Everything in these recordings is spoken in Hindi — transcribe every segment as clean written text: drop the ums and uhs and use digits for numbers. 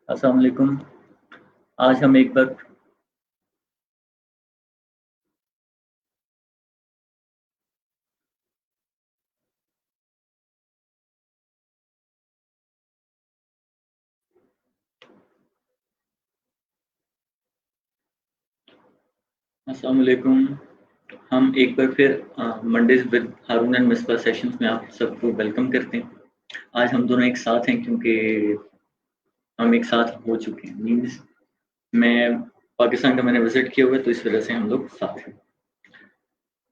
अस्सलाम वालेकुम। आज हम एक बार अस्सलाम वालेकुम। हम एक बार फिर Mondays with Haroon and Misbah sessions में आप सबको वेलकम करते हैं। आज हम दोनों एक साथ हैं क्योंकि हम एक साथ हो चुके हैं। मीन्स मैं पाकिस्तान का मैंने विज़िट किया हुआ है तो इस वज़ह से हम लोग साथ हैं।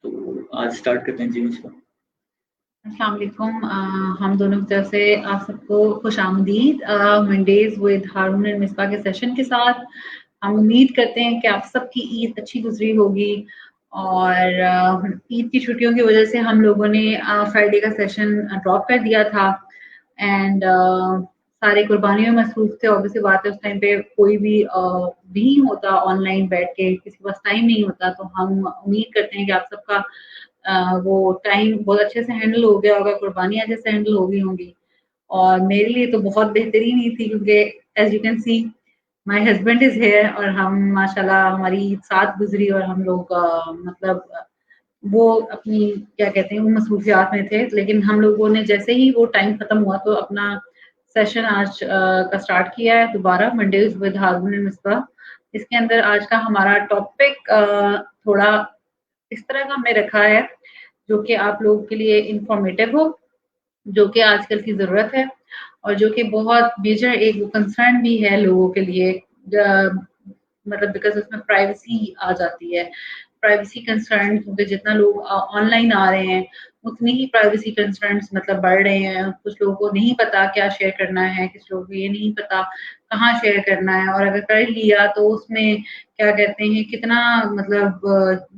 तो आज स्टार्ट करते हैं जी मिसबा। अस्सलाम वालेकुम। हम दोनों की तरफ से आप सबको खुशामदीद Mondays with Haroon and Misbah के सेशन के साथ। हम उम्मीद करते हैं कि आप सबकी ईद अच्छी गुजरी होगी और ईद की छुट्टियों की वजह से हम लोगों ने फ्राइडे का सेशन ड्रॉप कर दिया था एंड सारे कुर्बानियों में मसरूफ थे। ऑब्वियसली बात है उस टाइम पे कोई भी नहीं होता ऑनलाइन बैठ के, किसी के पास टाइम नहीं होता। तो हम उम्मीद करते हैं कि आप सबका वो टाइम बहुत अच्छे से हैंडल हो गया होगा, कुर्बानियाँ अच्छे से हैंडल हो गई होंगी। और मेरे लिए तो बहुत बेहतरीन ही थी क्योंकि as you can see my husband is here और हम माशाल्लाह हमारी ईद साथ गुज़री और हम लोग मतलब वो अपनी क्या कहते हैं वो मसरूफियात में थे। लेकिन हम लोगों ने जैसे ही वो टाइम खत्म हुआ तो अपना सेशन आज का स्टार्ट किया है दोबारा Mondays with Haroon and Misbah. इसके अंदर आज का हमारा टॉपिक थोड़ा इस तरह का हमने रखा है जो कि आप लोगों के लिए इंफॉर्मेटिव हो, जो कि आजकल की ज़रूरत है और जो कि बहुत मेजर एक कंसर्न भी है लोगों के लिए। मतलब बिकॉज़ उसमें प्राइवेसी आ जाती है। प्राइवेसी कंसर्न क्योंकि जितना लोग ऑनलाइन आ रहे हैं, उतनी ही प्राइवेसी कंसर्न्स मतलब बढ़ रहे हैं। कुछ लोगों को नहीं पता क्या शेयर करना है, कुछ लोगों को ये नहीं पता कहाँ शेयर करना है और अगर कर लिया तो उसमें क्या कहते हैं कितना मतलब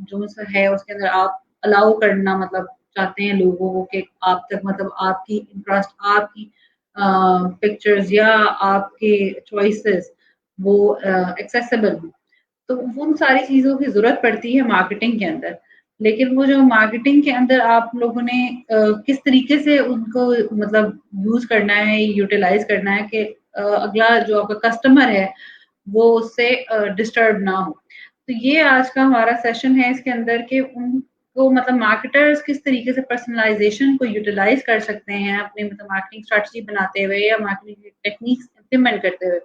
जो है उसके अंदर आप अलाउ करना मतलब चाहते हैं लोगों को कि आप तक मतलब आपकी इंटरेस्ट, आपकी पिक्चर्स या आपके चॉइसेस वो एक्सेसिबल हो। तो उन सारी चीज़ों की ज़रूरत पड़ती है मार्केटिंग के अंदर। लेकिन वो जो मार्केटिंग के अंदर आप लोगों ने किस तरीके से उनको मतलब यूज़ करना है, यूटिलाइज़ करना है कि अगला जो आपका कस्टमर है, वो उससे डिस्टर्ब ना हो। तो ये आज का हमारा सेशन है इसके अंदर कि उनको मतलब मार्केटर्स किस तरीके से पर्सनलाइज़ेशन को यूटिलाइज़ कर सकते हैं अपनी मतलब मार्केटिंग स्ट्रैटेजी बनाते हुए या मार्केटिंग टेक्निक्स इम्प्लीमेंट करते हुए।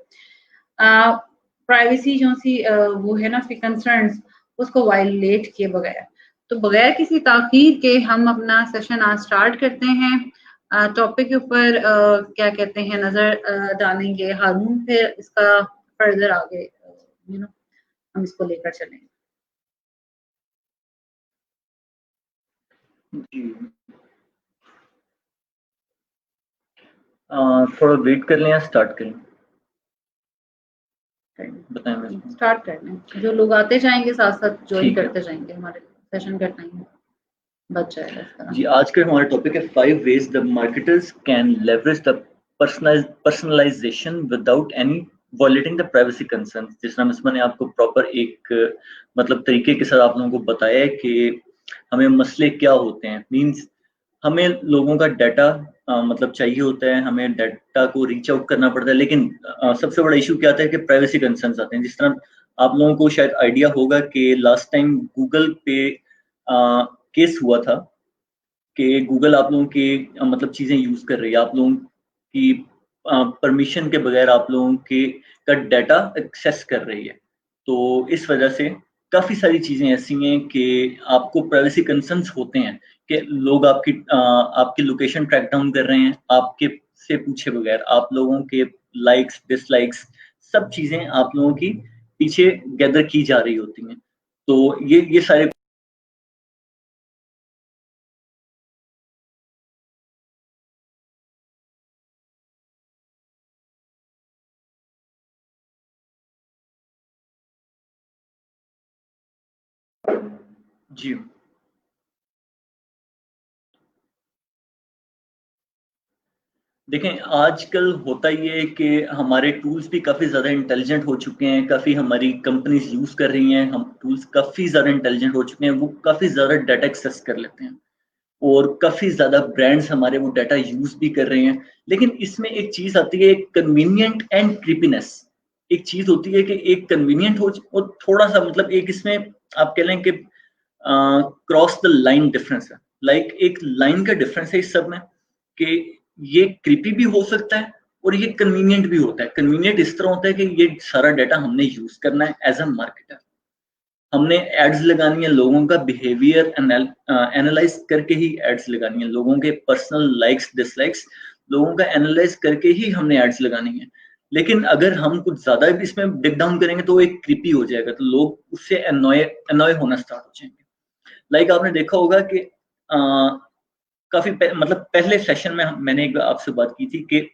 प्राइवेसी जो सी वो है ना उसके कंसर्न्स उसको वायलेट किए बगैर। तो बगैर किसी ताख़ीर के हम अपना सेशन आज स्टार्ट करते हैं। टॉपिक के ऊपर क्या कहते हैं नज़र डालेंगे हारून, फिर इसका फर्दर आगे हम इसको लेकर चलेंगे। जी। थोड़ा वेट कर लें या स्टार्ट करें? बताएँ मेरे को। स्टार्ट कर लें। जो लोग आते जाएँगे साथ-साथ जॉइन ठीक है। करते जाएँगे, हमारे सेशन का टाइम बच जाएगा इस तरह। जी, आज का हमारा टॉपिक है 5 ways the marketers can leverage the personalisation without any violating the privacy concerns. जिस तरह मिसबा ने आपको प्रॉपर एक मतलब तरीके के साथ आप लोगों को बताया है कि हमें मसले क्या होते हैं। मीन्स हमें लोगों का डाटा मतलब चाहिए होता है, हमें डाटा को रीच आउट करना पड़ता है, लेकिन सबसे बड़ा इश्यू क्या आता है कि प्राइवेसी कंसर्न्स आते हैं। जिस तरह आप लोगों को शायद आइडिया होगा कि लास्ट टाइम गूगल पे केस हुआ था कि गूगल आप लोगों की मतलब चीज़ें यूज़ कर रही है, आप लोगों की परमिशन के बगैर आप लोगों के का डाटा एक्सेस कर रही है। तो इस वजह से काफ़ी सारी चीज़ें ऐसी हैं कि आपको प्राइवेसी कंसर्न्स होते हैं कि लोग आपकी लोकेशन ट्रैक डाउन कर रहे हैं, आपके से पूछे बगैर, आप लोगों के लाइक्स, डिसलाइक्स सब चीज़ें आप लोगों की पीछे गैदर की जा रही होती हैं। तो ये सारे जी। देखें, आजकल होता ये है कि हमारे टूल्स भी काफ़ी ज़्यादा इंटेलिजेंट हो चुके हैं, काफ़ी हमारी कंपनीज़ यूज़ कर रही हैं, हम टूल्स काफ़ी ज़्यादा इंटेलिजेंट हो चुके हैं, वो काफ़ी ज़्यादा डाटा एक्सेस कर लेते हैं। और काफ़ी ज़्यादा ब्रांड्स हमारे वो डाटा यूज़ भी कर रहे हैं। लेकिन इसमें एक चीज़ आती है, एक कन्वीनिएंट एंड क्रीपीनेस। एक चीज़ होती है कि एक कन्वीनिएंट हो और थोड़ा-सा मतलब एक इसमें आप कह लें कि क्रॉस द लाइन डिफरेंस है। लाइक एक लाइन का डिफरेंस है इस सब में कि ये क्रीपी भी हो सकता है और ये कन्वीनिएंट भी होता है। कन्वीनिएंट इस तरह होता है कि ये सारा डाटा हमने यूज़ करना है एज़ अ मार्केटर। हमने एड्स लगानी है, लोगों का बिहेवियर एनालाइज करके ही एड्स लगानी है, लोगों के पर्सनल लाइक्स डिसलाइक्स लोगों का एनालाइज करके ही हमने एड्स लगानी है। लेकिन अगर हम कुछ ज्यादा भी इसमें डिग डाउन करेंगे तो एक क्रीपी हो जाएगा, तो लोग उससे अनॉय होना स्टार्ट हो जाएंगे। लाइक आपने देखा होगा कि काफी मतलब पहले सेशन में मैंने एक बार आपसे बात की थी कि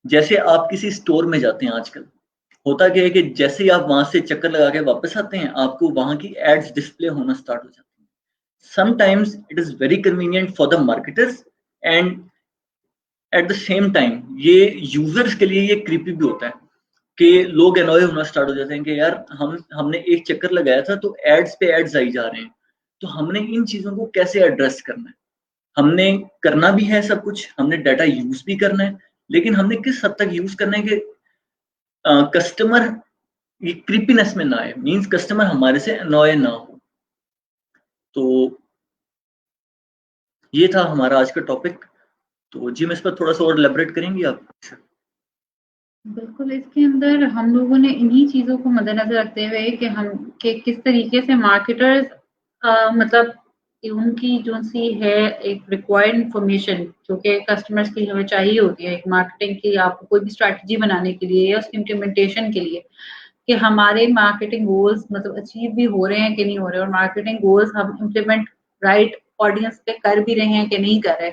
जैसे आप किसी स्टोर में जाते हैं आजकल, होता क्या है कि जैसे ही आप वहां से चक्कर लगा के वापस आते हैं, आपको वहां की एड्स डिस्प्ले होना स्टार्ट हो जाती है। Sometimes it is very convenient for the marketers and at the same time ये यूजर्स के लिए ये क्रीपी भी होता है कि लोग एनॉय होना स्टार्ट हो जाते हैं कि यार हमने एक चक्कर लगाया था तो एड्स पे एड्स आई जा रहे हैं, तो हमने इन चीजों को कैसे एड्रेस करना है। हमने करना भी है सब कुछ, हमने डाटा यूज भी करना है, लेकिन हमने किस हद तक यूज करना है कि कस्टमर ये क्रीपीनेस में ना आए, मींस कस्टमर हमारे से अनॉय ना हो। तो ये था हमारा आज का टॉपिक। तो जी मैं इस पर थोड़ा सा और एलैबोरेट करेंगी आप? बिल्कुल, इसके अंदर हम लोगों ने इन्हीं चीज़ों को मद्देनज़र रखते हुए कि किस तरीके से मार्केटर्स मतलब उनकी जो-सी है एक रिक्वायर्ड इन्फॉर्मेशन जो कि कस्टमर्स की हमें चाहिए होती है, एक मार्केटिंग की आपको कोई भी स्ट्रैटेजी बनाने के लिए या उसकी इम्प्लीमेंटेशन के लिए, कि हमारे मार्केटिंग गोल्स मतलब अचीव भी हो रहे हैं कि नहीं हो रहे, और मार्केटिंग गोल्स हम इम्प्लीमेंट राइट ऑडियंस पे कर भी रहे हैं कि नहीं कर रहे।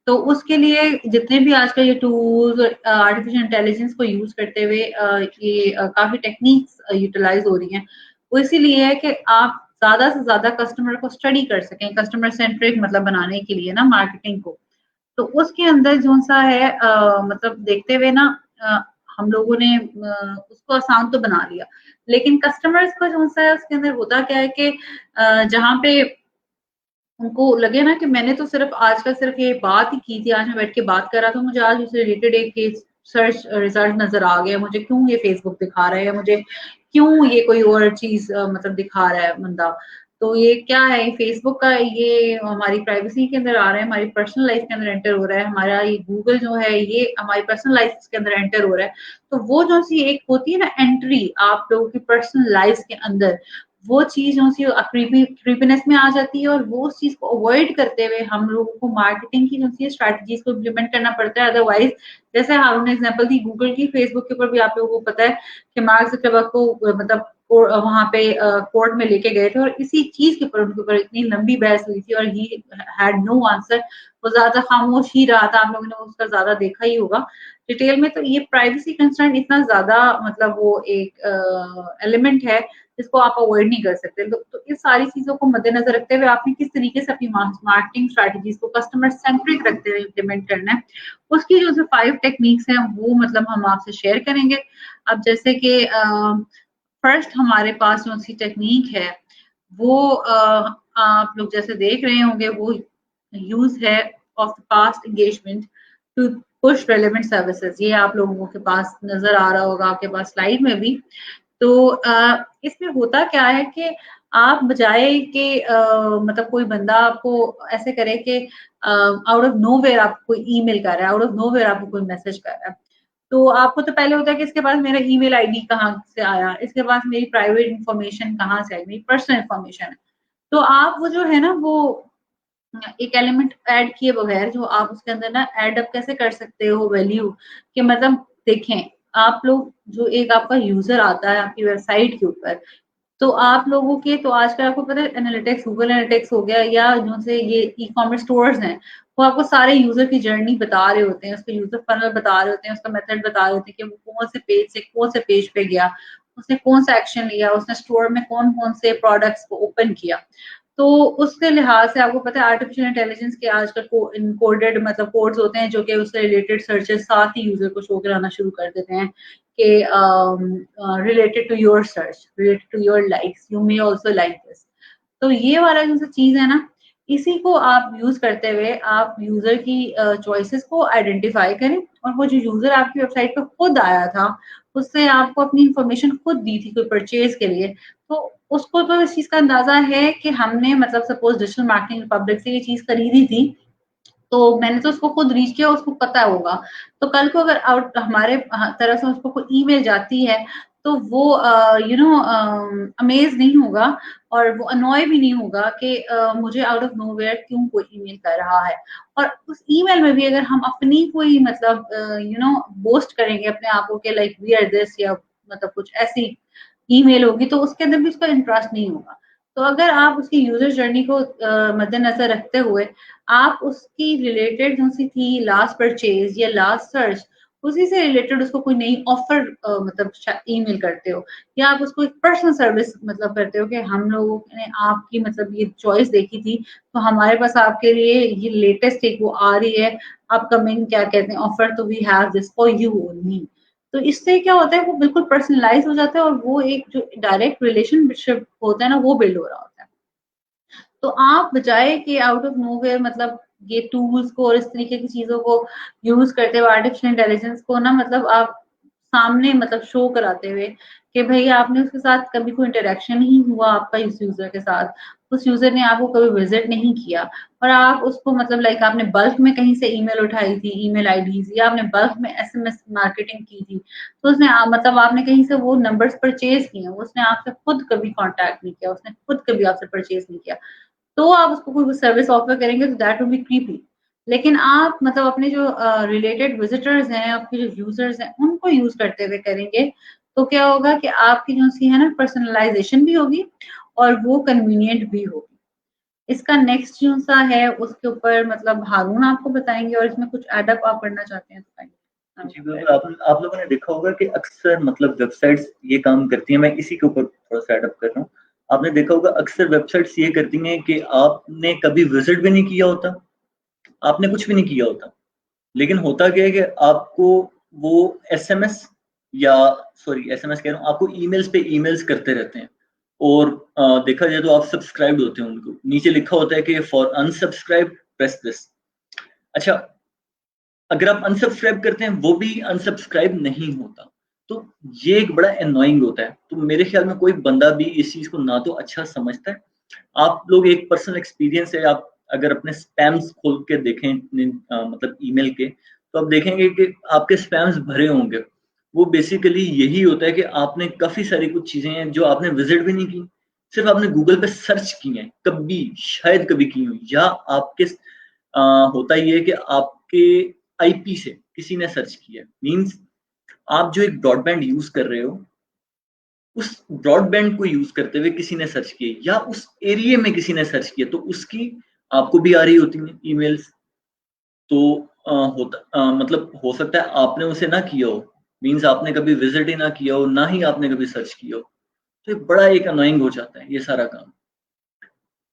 तो उसके लिए जितने भी आजकल ये टूल्स आर्टिफिशियल इंटेलिजेंस को यूज करते हुए ये काफी टेक्निक्स यूटिलाइज हो रही हैं, वो इसीलिए है कि आप ज्यादा से ज्यादा कस्टमर को स्टडी कर सकें, कस्टमर सेंट्रिक मतलब बनाने के लिए ना मार्केटिंग को। तो उसके अंदर जो सा है मतलब देखते हुए ना हम लोगों ने उसको आसान तो बना लिया, लेकिन कस्टमर्स को जो सा है उसके अंदर होता क्या है कि जहाँ पे उनको लगे ना कि मैंने तो सिर्फ आज का सिर्फ ये बात ही की थी, आज मैं बैठ के बात कर रहा था, मुझे आज उससे रिलेटेड एक केस सर्च रिजल्ट नजर आ गया, मुझे क्यों ये फेसबुक दिखा रहा है, मुझे क्यों ये कोई और चीज मतलब दिखा रहा है बंदा। तो ये क्या है, फेसबुक का ये हमारी प्राइवेसी के अंदर आ रहा है, हमारी पर्सनल लाइफ के अंदर एंटर हो रहा है, हमारा ये गूगल जो है ये हमारी पर्सनल लाइफ के अंदर एंटर हो रहा है। तो वो जो सी एक होती है ना एंट्री आप लोगों की पर्सनल लाइफ के अंदर, वो चीज सी क्रीपीनेस में आ जाती है, और वो उस चीज को अवॉइड करते हुए हम लोगों को मार्केटिंग की जो सी स्ट्रैटेजीज को इम्प्लीमेंट करना पड़ता है। अदरवाइज जैसे हारून ने एग्जांपल दी गूगल की, फेसबुक के ऊपर भी आप लोगों को पता है कि मार्क जकरबर्ग को मतलब वहां पे कोर्ट में लेके गए थे और इसी चीज के ऊपर उनके ऊपर इतनी लंबी बहस हुई थी और ही हैड नो आंसर। वो ज्यादा खामोश ही रहा था, आप लोगों ने उसका ज्यादा देखा ही होगा डिटेल में। तो ये प्राइवेसी कंसर्न इतना ज्यादा मतलब वो एक एलिमेंट है जिसको आप अवॉइड नहीं कर सकते। तो इस सारी चीजों को मद्देनजर रखते हुए आपने किस तरीके से अपनी मार्केटिंग स्ट्रैटेजीज को कस्टमर सेंट्रिक रखते हुए इम्प्लीमेंट करना है, उसकी जो 5 टेक्निक्स हैं वो मतलब हम आपसे शेयर करेंगे। अब जैसे कि फर्स्ट हमारे पास जो सी टेक्निक है वो आप लोग जैसे देख रहे होंगे, वो यूज है of the past engagement to push relevant services. ये आप लोगों के पास नजर आ रहा होगा, आपके पास स्लाइड में भी। तो इसमें होता क्या है कि आप बजाय कि मतलब कोई बंदा आपको ऐसे करे कि आउट ऑफ नोवेयर आपको कोई ईमेल कर रहा है, आउट ऑफ नोवेयर आपको कोई मैसेज कर रहा है, तो आपको तो पहले होता है कि इसके पास मेरा ईमेल आईडी कहाँ से आया, इसके पास मेरी प्राइवेट इन्फॉर्मेशन कहाँ से आई, मेरी पर्सनल इन्फॉर्मेशन है। तो आप वो जो है ना वो एक एलिमेंट ऐड किए बगैर जो आप उसके अंदर ना ऐड अप कैसे कर सकते हो वैल्यू, कि मतलब देखें आप लोग जो एक आपका यूजर आता है आपकी वेबसाइट के ऊपर, तो आप लोगों के तो आजकल आपको पता है एनालिटिक्स, गूगल एनालिटिक्स हो गया या जो से ये ई कॉमर्स स्टोर्स हैं, वो आपको सारे यूजर की जर्नी बता रहे होते हैं, उसका यूजर फनल बता रहे होते हैं, उसका मेथड बता रहे होते हैं कि वो कौन से पेज से कौन से पेज पे गया, उसने कौन सा एक्शन लिया, उसने स्टोर में कौन कौन से प्रोडक्ट्स को ओपन किया। तो उसके लिहाज से आपको पता है आर्टिफिशियल इंटेलिजेंस के आजकल को इनकोडेड मतलब कोड्स होते हैं जो कि उससे रिलेटेड सर्चेस साथ ही यूजर को शो कराना शुरू कर देते हैं कि related to your search, related to your likes, you may also like this. तो ये वाला जो चीज है ना, इसी को आप यूज करते हुए आप यूजर की चॉइसेस को आइडेंटिफाई करें, और वो जो यूजर आपकी वेबसाइट पे खुद आया था, उससे आपको अपनी इंफॉर्मेशन खुद दी थी कोई परचेज के लिए, तो उसको तो इस चीज का अंदाजा है कि हमने मतलब सपोज डिजिटल मार्केटिंग रिपब्लिक से ये चीज खरीदी थी, तो मैंने तो उसको खुद रीच किया, उसको पता होगा। तो कल को अगर आउट हमारे तरफ से उसको कोई ईमेल जाती है, तो वो अमेज नहीं होगा और वो अनॉय भी नहीं होगा कि मुझे आउट ऑफ नोवेयर क्यों कोई ईमेल कर रहा है। और उस ईमेल में भी अगर हम अपनी कोई मतलब बोस्ट करेंगे अपने आप को कि लाइक वी आर दिस, या मतलब कुछ ऐसी ईमेल होगी, तो उसके अंदर भी उसका इंटरेस्ट नहीं होगा। तो अगर आप उसकी यूजर जर्नी को मद्देनजर रखते हुए आप उसकी रिलेटेड जो सी थी लास्ट परचेज या लास्ट सर्च, उसी से रिलेटेड उसको कोई नई ऑफर मतलब ईमेल करते हो, या आप उसको एक पर्सनल सर्विस मतलब करते हो कि हम लोगों ने आपकी मतलब ये चॉइस देखी थी, तो हमारे पास आपके लिए ये लेटेस्ट एक वो आ रही है अपकमिंग क्या कहते हैं ऑफर, तो we have this for you only. तो इससे क्या होता है वो बिल्कुल पर्सनलाइज हो जाता है, और वो एक जो डायरेक्ट रिलेशनशिप होता है ना वो बिल्ड हो रहा होता है। तो आप बजाय कि आउट ऑफ नोवेयर मतलब ये टूल्स को और इस तरीके की चीजों को यूज करते हुए आर्टिफिशियल इंटेलिजेंस को ना मतलब आप सामने मतलब शो कराते हुए कि भाई आपने उसके साथ कभी कोई इंटरेक्शन नहीं हुआ आपका इस यूजर के साथ, उस यूजर ने आपको कभी विजिट नहीं किया, और आप उसको मतलब लाइक आपने बल्क में कहीं से ईमेल उठाई थी, ईमेल आईडीज, या आपने बल्क में एसएमएस मार्केटिंग की थी, तो उसने मतलब आपने कहीं से वो नंबर्स परचेज किए, उसने आपसे खुद कभी कांटेक्ट नहीं किया, उसने खुद कभी आपसे परचेज नहीं किया, तो आप उसको कोई सर्विस ऑफर करेंगे तो दैट विल बी क्रीपी। लेकिन आप मतलब अपने जो रिलेटेड विजिटर्स हैं, आपके जो यूजर्स हैं, उनको यूज करते हुए करेंगे, तो क्या होगा कि आपकी जो सी है ना पर्सनलाइजेशन भी होगी और वो कन्वीनियंट भी होगी। इसका नेक्स्ट जो सा है उसके ऊपर मतलब हारून आपको बताएंगे, और इसमें कुछ एडअप आप करना चाहते हैं तो बताएंगे। जी बिल्कुल, आप लोगों ने देखा होगा कि अक्सर मतलब वेबसाइट्स ये काम करती हैं, मैं इसी के ऊपर थोड़ा सा एडअप कर रहा हूँ। आपने देखा होगा अक्सर वेबसाइट्स ये करती हैं कि आपने कभी विजिट भी नहीं किया होता, आपने कुछ भी नहीं किया होता, लेकिन होता क्या है कि आपको वो एसएमएस या सॉरी एसएमएस कह रहा हूँ, आपको ईमेल्स पे ईमेल्स करते रहते हैं, और देखा जाए तो आप सब्सक्राइब्ड होते हैं उनको, नीचे लिखा होता है कि फॉर अनसब्सक्राइब प्रेस दिस। अच्छा, अगर आप अनसब्सक्राइब करते हैं वो भी अनसब्सक्राइब नहीं होता, तो ये एक बड़ा एनोइंग होता है। तो मेरे ख्याल में कोई बंदा भी इस चीज को ना तो अच्छा समझता है। आप लोग एक पर्सनल एक्सपीरियंस है, आप अगर अपने स्पैम्स खोल के देखें मतलब ईमेल के, तो आप देखेंगे कि आपके स्पैम्स भरे होंगे। वो बेसिकली यही होता है कि आपने काफी सारी कुछ चीजें हैं जो आपने विजिट भी नहीं की, सिर्फ आपने गूगल पे सर्च की हैं, कभी शायद कभी की हो, या आपके होता ये है कि आपके आईपी से किसी ने सर्च किया, मींस आप जो एक ब्रॉडबैंड यूज कर रहे हो, उस ब्रॉडबैंड को यूज करते हुए किसी ने सर्च किया, या उस एरिया में किसी ने सर्च किया, तो उसकी आपको भी आ रही होती है ईमेल्स। तो मतलब हो सकता है आपने उसे ना किया हो, मींस आपने कभी विजिट ही ना किया हो, ना ही आपने कभी सर्च किया हो, तो ये बड़ा एक अनोइंग हो जाता है ये सारा काम।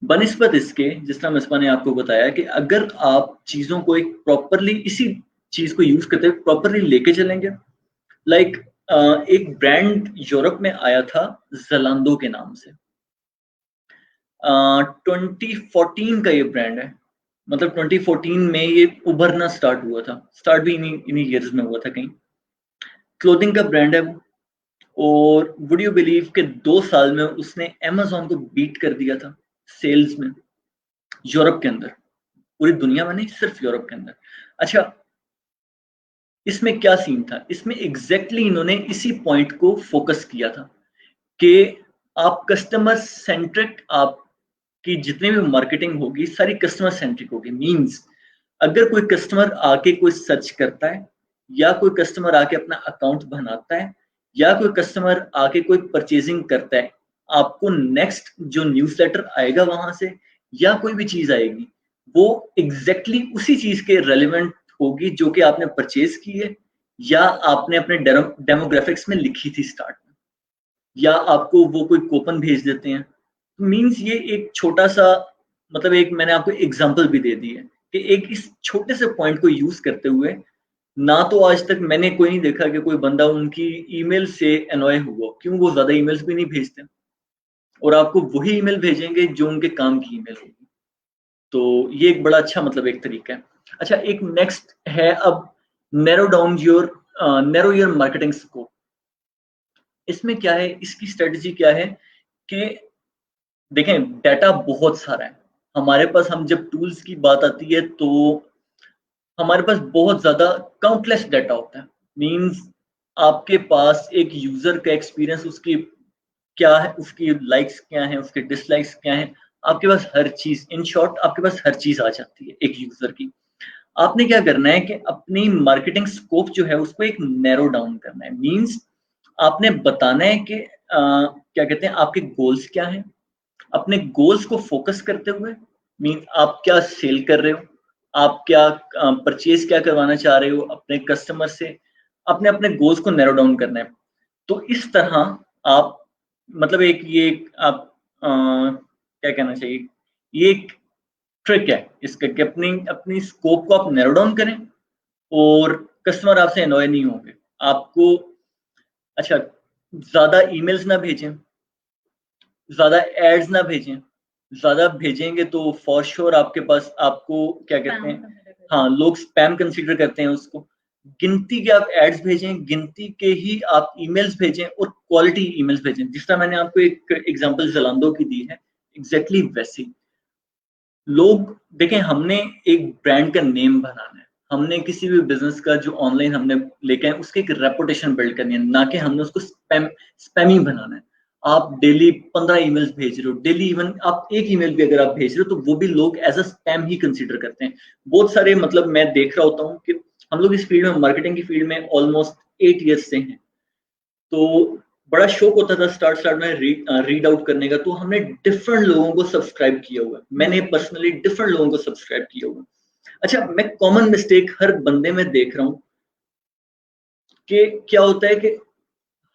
बनिस्बत इसके, जिस तरह मिसबा ने आपको बताया कि अगर आप चीजों को एक प्रॉपरली इसी चीज को यूज करते हुए प्रॉपरली लेके चलेंगे, लाइक एक ब्रांड यूरोप में आया था ज़लांडो के नाम से, 2014 का ये ब्रांड है, मतलब 2014 में ये उभरना स्टार्ट हुआ था, स्टार्ट भी इन्हीं ईयर्स में हुआ था कहीं। क्लोथिंग का ब्रांड है वो, और वुड यू बिलीव कि 2 साल में उसने अमेज़न को बीट कर दिया था सेल्स में, यूरोप के अंदर, पूरी दुनिया में नहीं, सिर्फ यूरोप के अंदर। अच्छा, इसमें क्या सीन था, इसमें एग्जैक्टली इन्होंने इसी पॉइंट को फोकस किया था कि आप कस्टमर सेंट्रिक, आपकी जितनी भी मार्केटिंग होगी सारी कस्टमर सेंट्रिक होगी। मींस अगर कोई कस्टमर आके कोई सर्च करता है, या कोई कस्टमर आके अपना अकाउंट बनाता है, या कोई कस्टमर आके कोई परचेजिंग करता है, आपको नेक्स्ट जो न्यूज़लेटर आएगा वहां से, या कोई भी चीज आएगी, वो एग्जैक्टली उसी चीज के रेलिवेंट होगी जो कि आपने परचेज की है, या आपने अपने डेमोग्राफिक्स में लिखी थी स्टार्ट में, या आपको वो कोई कूपन भेज देते हैं। मींस ये एक छोटा सा, मतलब एक मैंने आपको एग्जांपल भी दे दी है कि एक इस छोटे से पॉइंट को यूज करते हुए, ना तो आज तक मैंने कोई नहीं देखा कि कोई बंदा उनकी ईमेल से एनॉय हुआ, क्यों, वो ज्यादा ईमेल्स भी नहीं भेजते, और आपको वही ईमेल भेजेंगे जो उनके काम की ईमेल होगी। तो ये एक बड़ा अच्छा मतलब एक तरीका है। अच्छा, एक नेक्स्ट है अब नैरो योर मार्केटिंग स्कोप। इसमें क्या है, इसकी स्ट्रेटजी क्या है कि देखें डाटा बहुत सारा है हमारे पास। हम जब टूल्स की बात आती है तो हमारे पास बहुत ज्यादा काउंटलेस डाटा होता है। मींस आपके पास एक यूजर का एक्सपीरियंस, उसकी क्या है, उसकी लाइक्स क्या हैं, उसके डिसलाइक्स क्या हैं, आपके पास हर चीज, इन शॉर्ट आपके पास हर चीज आ जाती है एक यूजर की। आपने क्या करना है कि अपनी मार्केटिंग स्कोप जो है उसको एक नैरो डाउन करना है। मींस आपने बताना है कि क्या कहते हैं, आपके गोल्स क्या हैं। अपने गोल्स को फोकस करते हुए, मीन आप क्या सेल कर रहे हो, आप क्या परचेज क्या करवाना चाह रहे हो अपने कस्टमर से, अपने अपने गोल्स को नैरो डाउन करना है। तो इस तरह आप मतलब एक ये एक आप क्या कहना चाहिए, ये एक ट्रिक है इसका कि अपनी अपनी स्कोप को आप नैरो डाउन करें और कस्टमर आपसे एनॉय नहीं होंगे आपको। अच्छा, ज्यादा ईमेल्स ना भेजें, ज़्यादा एड्स ना भेजें। ज़्यादा भेजेंगे तो फॉर श्योर आपके पास आपको क्या कहते हैं, हाँ, लोग स्पैम कंसीडर करते हैं उसको। गिनती के आप एड्स भेजें, गिनती के ही आप ईमेल्स भेजें और क्वालिटी ईमेल्स भेजें। जिस तरह मैंने आपको एक एग्जांपल ज़लांडो की दी है, एग्जैक्टली वैसे ही। लोग देखें, हमने एक ब्रांड का नेम बनाना है, हमने किसी भी बिजनेस का जो ऑनलाइन हमने लेके आए उसकी एक रेपुटेशन बिल्ड करनी है, ना कि हमने उसको स्पैमी बनाना है। आप डेली 15 ईमेल्स भेज रहे हो, डेली इवन आप एक ईमेल भी अगर आप भेज रहे हो तो वो भी लोग एज अ स्पैम ही कंसीडर करते हैं। बहुत सारे मतलब मैं देख रहा होता हूँ कि हम लोग इस फील्ड में, मार्केटिंग की फील्ड में ऑलमोस्ट 8 ईयर्स से हैं। तो बड़ा शौक होता था स्टार्ट स्टार्ट में रीड आउट करने का, तो हमने डिफरेंट लोगों को सब्सक्राइब किया हुआ है। मैंने पर्सनली डिफरेंट लोगों को सब्सक्राइब किया हुआ है। अच्छा, मैं कॉमन मिस्टेक हर बंदे में देख रहा हूँ कि क्या होता है कि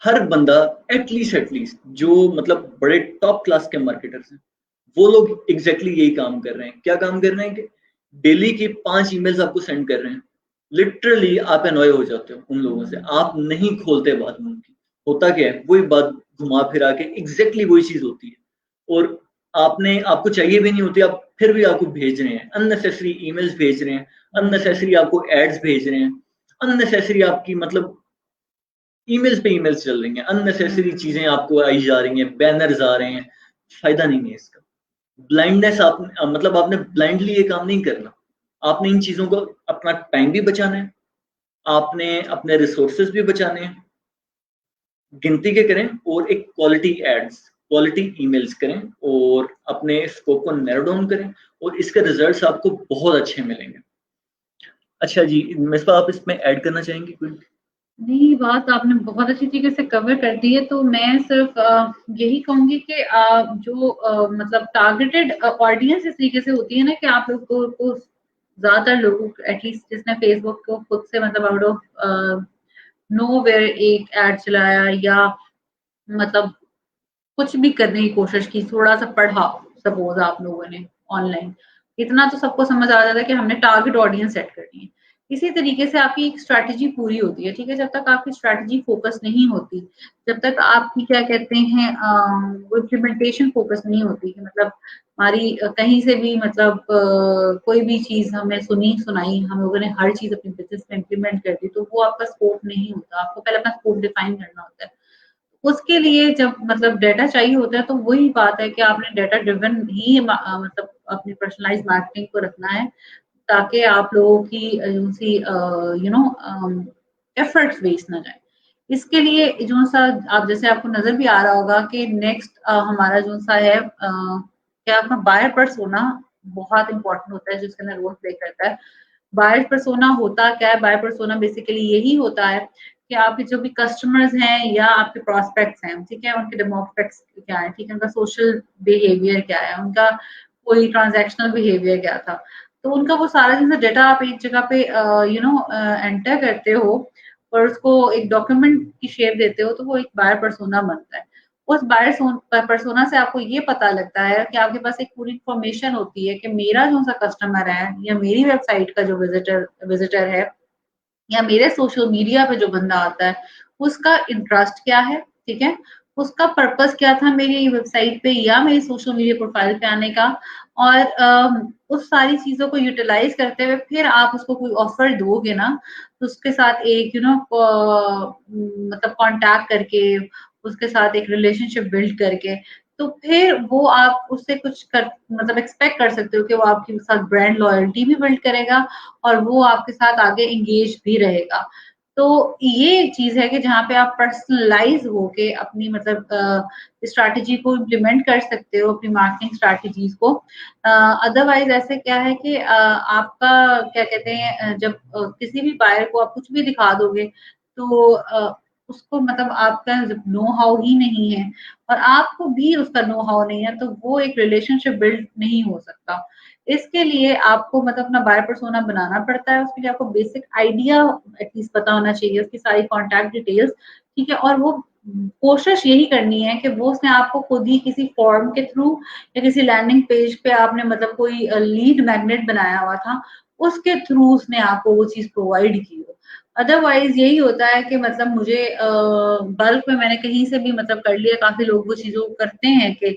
हर बंदा एटलीस्ट जो मतलब बड़े टॉप क्लास के मार्केटर्स हैं, वो लोग एग्जैक्टली यही काम कर रहे हैं। क्या काम कर रहे हैं कि डेली के 5 ईमेल्स आपको सेंड कर रहे हैं। लिटरली आप एनॉय हो जाते हो उन लोगों से, आप नहीं खोलते बात उनकी। होता क्या है, वही बात घुमा फिरा के एग्जैक्टली वही चीज होती है। और आपने आपको चाहिए भी नहीं होती, आप फिर भी आपको भेज रहे हैं अननेसेसरी ईमेल्स, भेज रहे हैं अननेसेसरी, आपको एड्स भेज रहे हैं अननेसेसरी, आपकी मतलब ईमेल्स पे ईमेल्स चल रही हैं, अननेसेसरी चीजें आपको आई जा रही हैं, बैनर्स आ रहे हैं। फायदा नहीं है इसका। ब्लाइंडनेस, आप मतलब आपने ब्लाइंडली ये काम नहीं करना। आपने इन चीजों को, अपना टाइम भी बचाना है, आपने अपने रिसोर्सेज भी बचाने हैं। गिनती के करें और एक क्वालिटी एड्स, क्वालिटी ईमेल्स करें और अपने स्कोप को नैरो डाउन करें और इसके रिजल्ट्स आपको बहुत अच्छे मिलेंगे। अच्छा जी, मिसबा आप इसमें ऐड करना चाहेंगे कोई? नहीं, बात आपने बहुत अच्छी तरीके से कवर कर दी है। तो मैं सिर्फ यही कहूँगी कि जो मतलब टारगेटेड ऑडियंस इस तरीके से होती है ना कि आप लोग को ज़्यादातर लोगों, एटलीस्ट जिसने फेसबुक को खुद से मतलब आउट ऑफ नोवेयर एक ऐड चलाया या मतलब कुछ भी करने की कोशिश की, थोड़ा-सा पढ़ा सपोज़ आप लोगों ने ऑनलाइन, इतना तो सबको समझ आ जाता है कि हमने टारगेट ऑडियंस सेट करनी है। इसी तरीके से आपकी एक स्ट्रैटेजी पूरी होती है, ठीक है? जब तक आपकी स्ट्रैटेजी फोकस नहीं होती, जब तक आपकी क्या कहते हैं वो इम्प्लीमेंटेशन फोकस नहीं होती कि मतलब हमारी कहीं से भी मतलब कोई भी चीज़ हमें सुनाई, हम लोगों ने हर चीज़ अपनी बिज़नेस में इम्प्लीमेंट कर दी, तो वो आपका स्कोप नहीं होता। आपको पहले अपना स्कोप डिफाइन करना होता है। उसके लिए जब मतलब डाटा चाहिए होता है तो वही बात है कि आपने डाटा ड्रिवन ही मतलब अपनी पर्सनलाइज्ड मार्केटिंग को रखना है ताकि आप लोगों की उसी यू नो एफर्ट्स वेस्ट ना जाए। इसके लिए जो सा आप जैसे आपको नजर भी आ रहा होगा कि नेक्स्ट हमारा जो सा है क्या आपका बायर पर्सोना बहुत इंपॉर्टेंट होता है जिसके अंदर रोल प्ले करता है। बायर पर्सोना होता क्या है? बायर पर्सोना बेसिकली यही होता है कि आपके जो भी कस्टमर्स हैं या आपके प्रोस्पेक्ट्स हैं, ठीक है, उनके डेमोग्राफिक्स क्या है, ठीक है, उनका सोशल बिहेवियर क्या है, उनका कोई ट्रांजैक्शनल बिहेवियर क्या था, तो उनका वो सारा चीज़ डेटा आप एक जगह पे एंटर करते हो और उसको एक डॉक्यूमेंट की शेप देते हो, तो वो एक बायर पर्सोना बनता है। उस बायर पर्सोना से आपको ये पता लगता है कि आपके पास एक पूरी इन्फॉर्मेशन होती है कि मेरा जो सा कस्टमर है या मेरी वेबसाइट का जो विजिटर है या मेरे सोशल मीडिया पे जो बंदा आता है उसका इंटरेस्ट क्या है, ठीक है, उसका पर्पस क्या था मेरी वेबसाइट पे या मेरी सोशल मीडिया प्रोफाइल पे आने का, और उस सारी चीज़ों को यूटिलाइज़ करते हुए फिर आप उसको कोई ऑफ़र दोगे ना, तो उसके साथ एक मतलब कॉन्टैक्ट करके, उसके साथ एक रिलेशनशिप बिल्ड करके, तो फिर वो आप उससे कुछ कर मतलब एक्सपेक्ट कर सकते हो कि वो आपके साथ ब्रांड लॉयल्टी भी बिल्ड करेगा और वो आपके साथ आगे एंगेज भी रहेगा। तो ये चीज़ है कि जहाँ पे आप पर्सनलाइज़ होके अपनी मतलब स्ट्रैटेजी को इम्प्लीमेंट कर सकते हो, अपनी मार्केटिंग स्ट्रैटेजीज़ को। अदरवाइज़ ऐसे क्या है कि आपका क्या कहते हैं, जब किसी भी बायर को आप कुछ भी दिखा दोगे, तो उसको मतलब आपका जब नो हाउ ही नहीं है और आपको भी उसका नो हाउ नहीं है, तो वो एक रिलेशनशिप बिल्ड नहीं हो सकता। इसके लिए आपको मतलब अपना बायर पर्सोना बनाना पड़ता है, उसके लिए आपको बेसिक आइडिया एटलीस्ट पता होना चाहिए, उसकी सारी कॉन्टैक्ट डिटेल्स, ठीक है? और वो कोशिश यही करनी है कि वो उसने आपको खुद ही किसी फॉर्म के थ्रू या किसी लैंडिंग पेज पे आपने मतलब कोई लीड मैग्नेट बनाया हुआ था, उसके थ्रू उसने आपको वो चीज़ प्रोवाइड की हो। अदरवाइज़ यही होता है कि मतलब मुझे बल्क में मैंने कहीं से भी मतलब कर लिया, काफ़ी लोग वो चीज़ों को करते हैं कि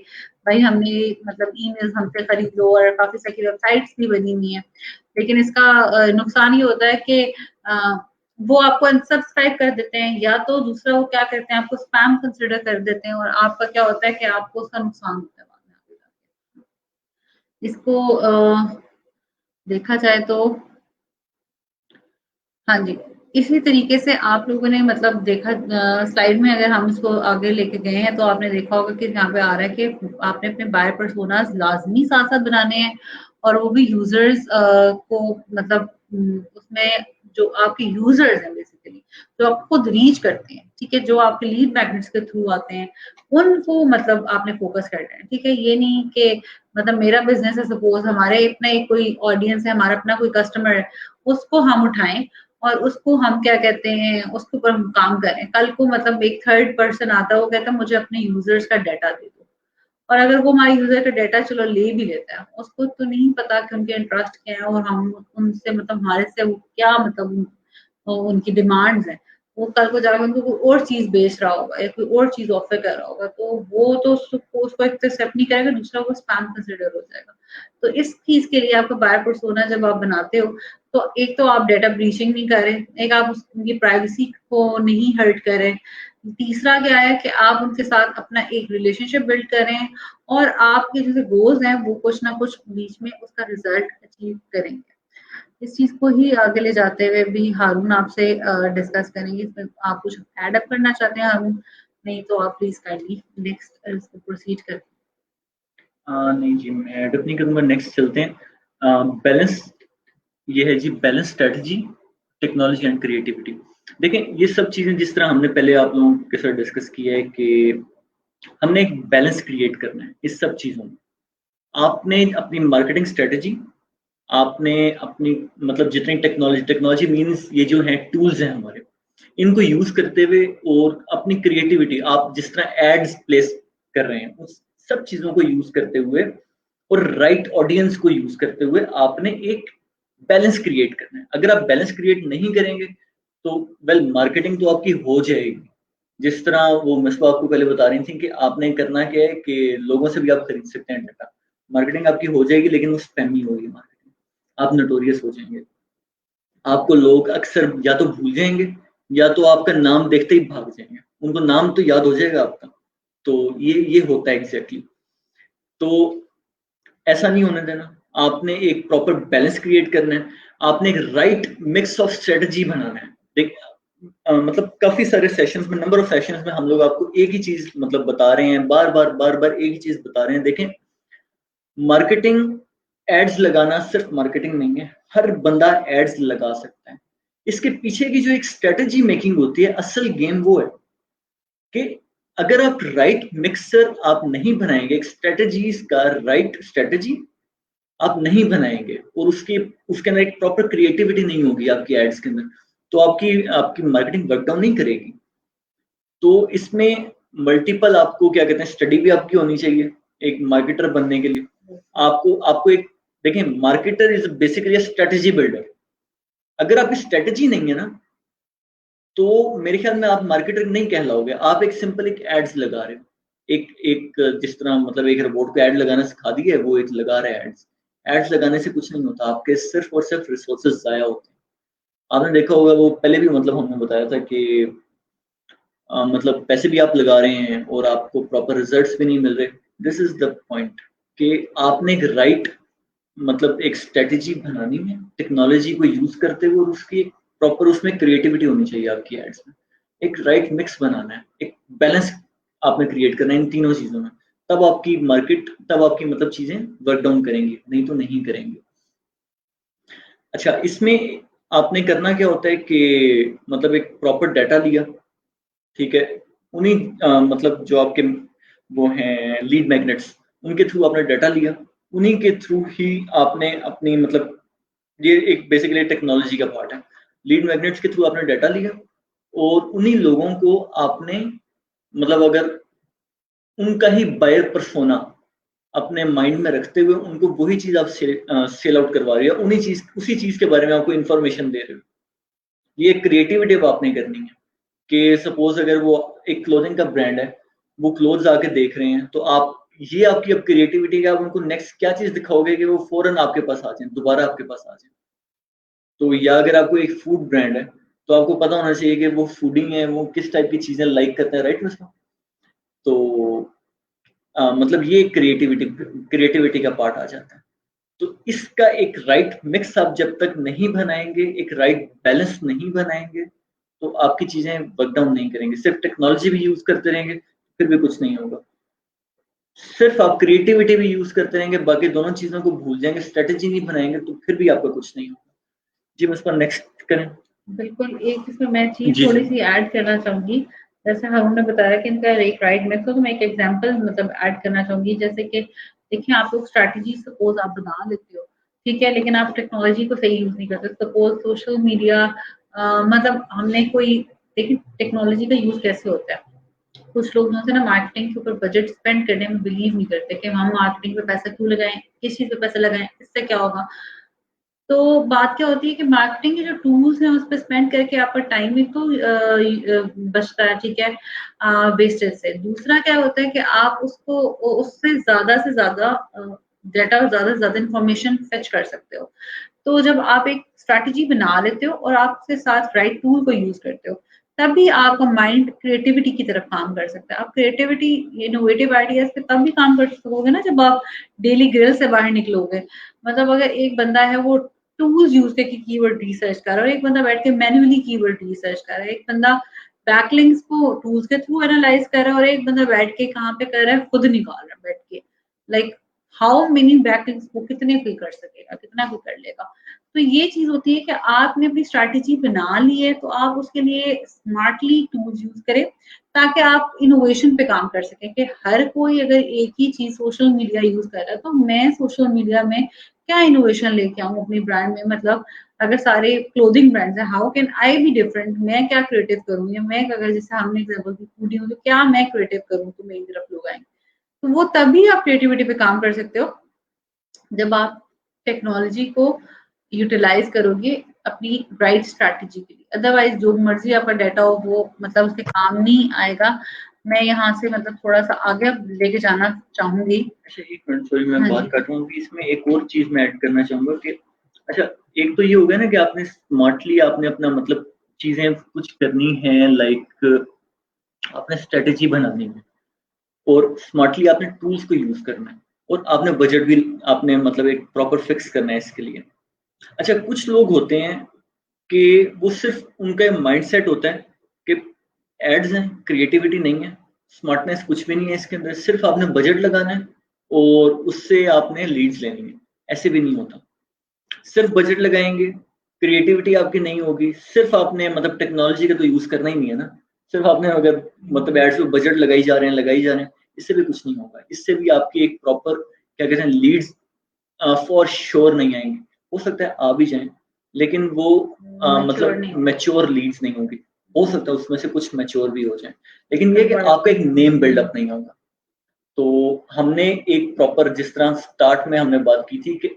भाई हमने मतलब ईमेल्स हमसे खरीद लो, और काफ़ी सारी वेबसाइट्स भी बनी हुई हैं। लेकिन इसका नुकसान ये होता है कि अ, वो आपको अनसब्सक्राइब कर देते हैं, या तो दूसरा वो क्या करते हैं, आपको स्पैम कंसिडर कर देते हैं, और आपका क्या होता है कि आपको उसका नुकसान होता है बाद में आगे जाके। इसको देखा जाए तो हाँ जी, इसी तरीके से आप लोगों ने मतलब देखा, स्लाइड में अगर हम इसको आगे लेके गए हैं, तो आपने देखा होगा कि यहाँ पे आ रहा है कि आपने अपने बायर पर्सोनास लाज़मी साथ-साथ बनाने हैं, और वो भी यूज़र्स को मतलब उसमें जो आपके यूज़र्स हैं बेसिकली, जो आपको खुद रीच करते हैं, ठीक है? जो आपके लीड मैग्नेट्स के थ्रू आते हैं, उनको मतलब आपने फ़ोकस करना है, ठीक है? ये नहीं कि मतलब मेरा बिज़नेस है, सपोज़ हमारे अपना एक कोई ऑडियंस है, हमारा अपना कोई कस्टमर है, उसको हम उठाएँ और उसको हम क्या कहते हैं, उसके ऊपर हम काम करें। कल को मतलब एक थर्ड पर्सन आता है, वो कहता है मुझे अपने यूज़र्स का डाटा दे दो। और अगर वो हमारे यूज़र का डाटा चलो ले भी लेता है, उसको तो नहीं पता कि उनके इंटरेस्ट क्या है, और हम उनसे मतलब हमारे से वो क्या मतलब उनकी डिमांड्स हैं। वो कल को जाके उनको कोई और चीज़ बेच रहा होगा या कोई और चीज़ ऑफ़र कर रहा होगा, तो वो तो उसको एक तो एक्सेप्ट नहीं करेगा, दूसरा वो स्पैम कंसिडर हो जाएगा। तो इस चीज़ के लिए आपका बायर पर्सोना जब आप बनाते हो, तो एक तो आप डाटा ब्रीचिंग नहीं कर रहे, एक आप उनकी प्राइवेसी को नहीं हर्ट कर रहे। तीसरा क्या है कि आप उनके साथ अपना एक रिलेशनशिप बिल्ड कर रहे हैं, और आपके जो गोल्स हैं वो कुछ ना कुछ बीच में उसका रिजल्ट अचीव करेंगे। इस चीज़ को ही आगे ले जाते हुए भी हारून आपसे डिस्कस करेंगे। इसमें आप कुछ ऐड अप करना चाहते हैं हारून? नहीं तो आप प्लीज़ काइंडली नेक्स्ट इसको प्रोसीड करें। नहीं जी, मैं ऐड अप नहीं करूँगा, नेक्स्ट चलते हैं। बैलेंस ये है जी, balance strategy, technology and creativity. देखें, ये सब चीज़ें जिस तरह हमने पहले आप लोगों के साथ डिस्कस किया है कि हमने एक बैलेंस क्रिएट करना है इस सब चीज़ों में। आपने अपनी मार्केटिंग स्ट्रैटेजी, आपने अपनी मतलब जितनी टेक्नोलॉजी टेक्नोलॉजी मीन्स ये जो है टूल्स हैं हमारे, इनको यूज़ करते हुए और अपनी क्रिएटिविटी आप जिस तरह एड्स प्लेस कर रहे हैं, उस सब चीज़ों को यूज़ करते हुए और राइट ऑडियंस को यूज़ करते हुए आपने एक बैलेंस क्रिएट करना है। अगर आप बैलेंस क्रिएट नहीं करेंगे, तो वेल मार्केटिंग तो आपकी हो जाएगी। जिस तरह वो मिसबा आपको पहले बता रही थी कि आपने करना क्या है कि लोगों से भी आप खरीद सकते हैं डाटा। मार्केटिंग आपकी हो जाएगी लेकिन वो स्पैमी होगी मार्केटिंग। आप नोटोरियस हो जाएँगे। आपको लोग अक्सर या तो भूल जाएँगे या तो आपका नाम देखते ही भाग जाएँगे। उनको नाम तो याद हो जाएगा आपका। तो ये होता है एग्ज़ैक्टली। तो ऐसा नहीं होने देना। आपने एक प्रॉपर बैलेंस क्रिएट करना है। आपने एक राइट मिक्स ऑफ स्ट्रैटेजी बनाना है। मतलब काफ़ी सारे सेशंस में, नंबर ऑफ सेशंस में हम लोग आपको एक ही चीज़ मतलब बता रहे हैं, बार-बार एक ही चीज़ बता रहे हैं। देखें, मार्केटिंग एड्स लगाना सिर्फ मार्केटिंग नहीं है, हर बंदा एड्स लगा सकता है। इसके पीछे की जो एक स्ट्रैटेजी मेकिंग होती है, असल गेम वो है कि अगर आप राइट मिक्सर आप नहीं बनाएँगे, एक स्ट्रैटेजीज़ का राइट स्ट्रैटेजी आप नहीं बनाएँगे और उसके अंदर एक प्रॉपर क्रिएटिविटी नहीं होगी आपकी एड्स के अंदर, तो आपकी आपकी मार्केटिंग वर्क डाउन नहीं करेगी। तो इसमें मल्टीपल आपको क्या कहते हैं, स्टडी भी आपकी होनी चाहिए, एक मार्केटर बनने के लिए। आपको आपको एक देखिए, marketer is basically a strategy builder. अगर आपकी स्ट्रैटेजी नहीं है ना, तो मेरे ख्याल में आप मार्केटर नहीं कहलाओगे, आप एक सिंपल एक एड्स लगा रहे हो, एक जिस तरह मतलब एक रोबोट को एड लगाना सिखा दिया है, वो एक लगा रहा है एड्स। एड्स लगाने से कुछ नहीं होता, आपके सिर्फ और सिर्फ रिसोर्सेज ज़ाया होते हैं। आपने देखा होगा, वो पहले भी मतलब हमने बताया था कि मतलब पैसे भी आप लगा रहे हैं और आपको प्रॉपर रिजल्ट्स भी नहीं मिल रहे। दिस इज द पॉइंट कि आपने एक राइट मतलब एक स्ट्रेटेजी बनानी है टेक्नोलॉजी को यूज करते हुए, और उसकी एक प्रॉपर उसमें क्रिएटिविटी होनी चाहिए आपकी एड्स में। एक राइट मिक्स बनाना है, एक बैलेंस आपने क्रिएट करना है इन तीनों चीजों में, तब आपकी मार्केट, तब आपकी मतलब चीजें वर्क डाउन करेंगी, नहीं तो नहीं करेंगे। अच्छा, इसमें आपने करना क्या होता है कि मतलब एक प्रॉपर डाटा लिया, ठीक है, उन्हीं मतलब जो आपके वो हैं लीड मैग्नेट्स, उनके थ्रू आपने डाटा लिया, उन्हीं के थ्रू ही आपने अपनी मतलब ये एक बेसिकली टेक्नोलॉजी का पार्ट है। लीड मैग्नेट्स के थ्रू आपने डाटा लिया और उन्हीं लोगों को आपने मतलब अगर उनका ही बायर परसोना अपने माइंड में रखते हुए उनको वही चीज आप सेल आउट करवा रही है, उन्हीं चीज उसी चीज के बारे में आपको इन्फॉर्मेशन दे रहे हो। ये क्रिएटिविटी आपने करनी है कि सपोज अगर वो एक क्लोथिंग का ब्रांड है, वो क्लोथ्स आके देख रहे हैं, तो आप ये आपकी अब क्रिएटिविटी का आप उनको नेक्स्ट क्या चीज दिखाओगे कि वो फौरन आपके पास आ जाए, दोबारा आपके पास आ जाए। तो या अगर आपको एक फूड ब्रांड है, तो आपको पता होना चाहिए कि वो फूडिंग है, वो किस टाइप की चीजें लाइक करते हैं, राइट उसमें। तो मतलब ये क्रिएटिविटी का पार्ट आ जाता है। तो इसका एक राइट मिक्स आप जब तक नहीं बनाएंगे, एक राइट बैलेंस नहीं बनाएंगे, तो आपकी चीजें वर्क डाउन नहीं करेंगे। सिर्फ टेक्नोलॉजी भी यूज करते रहेंगे फिर भी कुछ नहीं होगा। सिर्फ आप क्रिएटिविटी भी यूज करते रहेंगे, बाकी दोनों चीजों को भूल जाएंगे, स्ट्रेटेजी नहीं बनाएंगे, तो फिर भी आपका कुछ नहीं होगा। जी, उस पर नेक्स्ट करें। बिल्कुल, एक इसमें मैं चीज जी जी थोड़ी सी ऐड करना चाहूंगी। जैसे हमने बताया कि इनका एक राइट मिक्स हो, तो मैं एक एग्जांपल मतलब ऐड करना चाहूंगी। जैसे कि देखिए, आप लोग स्ट्रैटेजी सपोज आप बना लेते हो, ठीक है, लेकिन आप टेक्नोलॉजी को सही यूज नहीं करते। सपोज सोशल मीडिया मतलब हमने कोई, देखिए टेक्नोलॉजी का यूज कैसे होता है। कुछ लोग जो है ना मार्केटिंग के ऊपर बजट स्पेंड करने में बिलीव नहीं करते कि हम मार्केटिंग पे पैसा क्यों लगाएं, किस चीज पे पैसा लगाएं, इससे क्या होगा। तो बात क्या होती है कि मार्केटिंग के जो टूल्स हैं उस पर स्पेंड करके आपका टाइम भी तो बचता है, ठीक है, वेस्टेज से। दूसरा क्या होता है कि आप उसको उससे ज्यादा से ज्यादा डाटा, ज्यादा से ज्यादा इंफॉर्मेशन फेच कर सकते हो। तो जब आप एक स्ट्रैटेजी बना लेते हो और आप उसके साथ राइट टूल को यूज करते हो, तभी आपका माइंड क्रिएटिविटी की तरफ काम कर सकता है। आप क्रिएटिविटी, इनोवेटिव आइडियाज पे तब भी काम कर सकोगे ना जब आप डेली ग्रिल से बाहर निकलोगे। मतलब अगर एक बंदा है वो टूल्स यूज करके कीवर्ड रिसर्च कर रहा है, और एक बंदा बैठ के मैन्युअली कीवर्ड रिसर्च कर रहा है, एक बंदा बैकलिंक्स को टूल्स के थ्रू एनालाइज कर रहा है, और एक बंदा बैठ के कहाँ पे कर रहा है, खुद निकाल रहा है बैठ के। लाइक हाउ मेनी बैकलिंक्स वो कितने फिल कर सकेगा, कितना फिल कर लेगा। तो ये चीज होती है कि आपने अपनी स्ट्रैटेजी बना ली है, तो आप उसके लिए स्मार्टली टूल्स यूज करें, ताकि आप इनोवेशन पे काम कर सकें। कि हर कोई अगर एक ही चीज सोशल मीडिया यूज कर रहा है, तो मैं सोशल मीडिया में क्या इनोवेशन लेके आऊँ अपनी ब्रांड में। मतलब अगर सारे क्लोथिंग ब्रांड्स हैं, how can I be different, मैं क्या क्रिएटिव करूँ, या मैं अगर जैसे हमने एग्जाम्पल की फूडी हूँ, तो क्या मैं क्रिएटिव करूँ तो मेरी तरफ लोग आएंगे। तो वो तभी आप क्रिएटिविटी पे काम कर सकते हो जब आप टेक्नोलॉजी को यूटिलाइज करोगे अपनी राइट स्ट्रैटेजी के लिए। अदरवाइज जो मर्जी आपका डाटा हो, वो मतलब उसके काम नहीं आएगा। मैं यहाँ से मतलब थोड़ा सा आगे लेके जाना चाहूंगी। अच्छा, एक मिनट, सॉरी मैं हाँ बात जी। काट रहा हूँ कि इसमें एक और चीज मैं ऐड करना चाहूंगा कि अच्छा, एक तो ये हो गया ना कि आपने स्मार्टली आपने अपना मतलब चीजें कुछ करनी है, लाइक आपने स्ट्रेटेजी बनानी है और स्मार्टली आपने टूल्स को यूज करना है, और आपने बजट भी आपने मतलब एक प्रॉपर फिक्स करना है इसके लिए। अच्छा, कुछ लोग होते हैं कि वो सिर्फ उनका माइंडसेट होता है कि एड्स हैं, क्रिएटिविटी नहीं है, स्मार्टनेस कुछ भी नहीं है इसके अंदर, सिर्फ आपने बजट लगाना है और उससे आपने लीड्स लेनी है। ऐसे भी नहीं होता। सिर्फ बजट लगाएंगे, क्रिएटिविटी आपकी नहीं होगी, सिर्फ आपने मतलब टेक्नोलॉजी का तो यूज करना ही नहीं है ना, सिर्फ आपने अगर मतलब एड्स पे बजट लगाई जा रहे हैं, इससे भी कुछ नहीं होगा। इससे भी आपकी एक प्रॉपर क्या कहते हैं लीड्स फॉर श्योर नहीं आएंगे। हो सकता है आ भी जाएं, लेकिन वो मैच्योर मतलब नहीं होगा। मैच्योर लीड्स नहीं होगी। हो सकता है उसमें से कुछ मैच्योर भी हो जाए, लेकिन ये कि बड़ा आपका एक नेम बिल्डअप नहीं होगा। तो हमने एक प्रॉपर, जिस तरह स्टार्ट में हमने बात की थी कि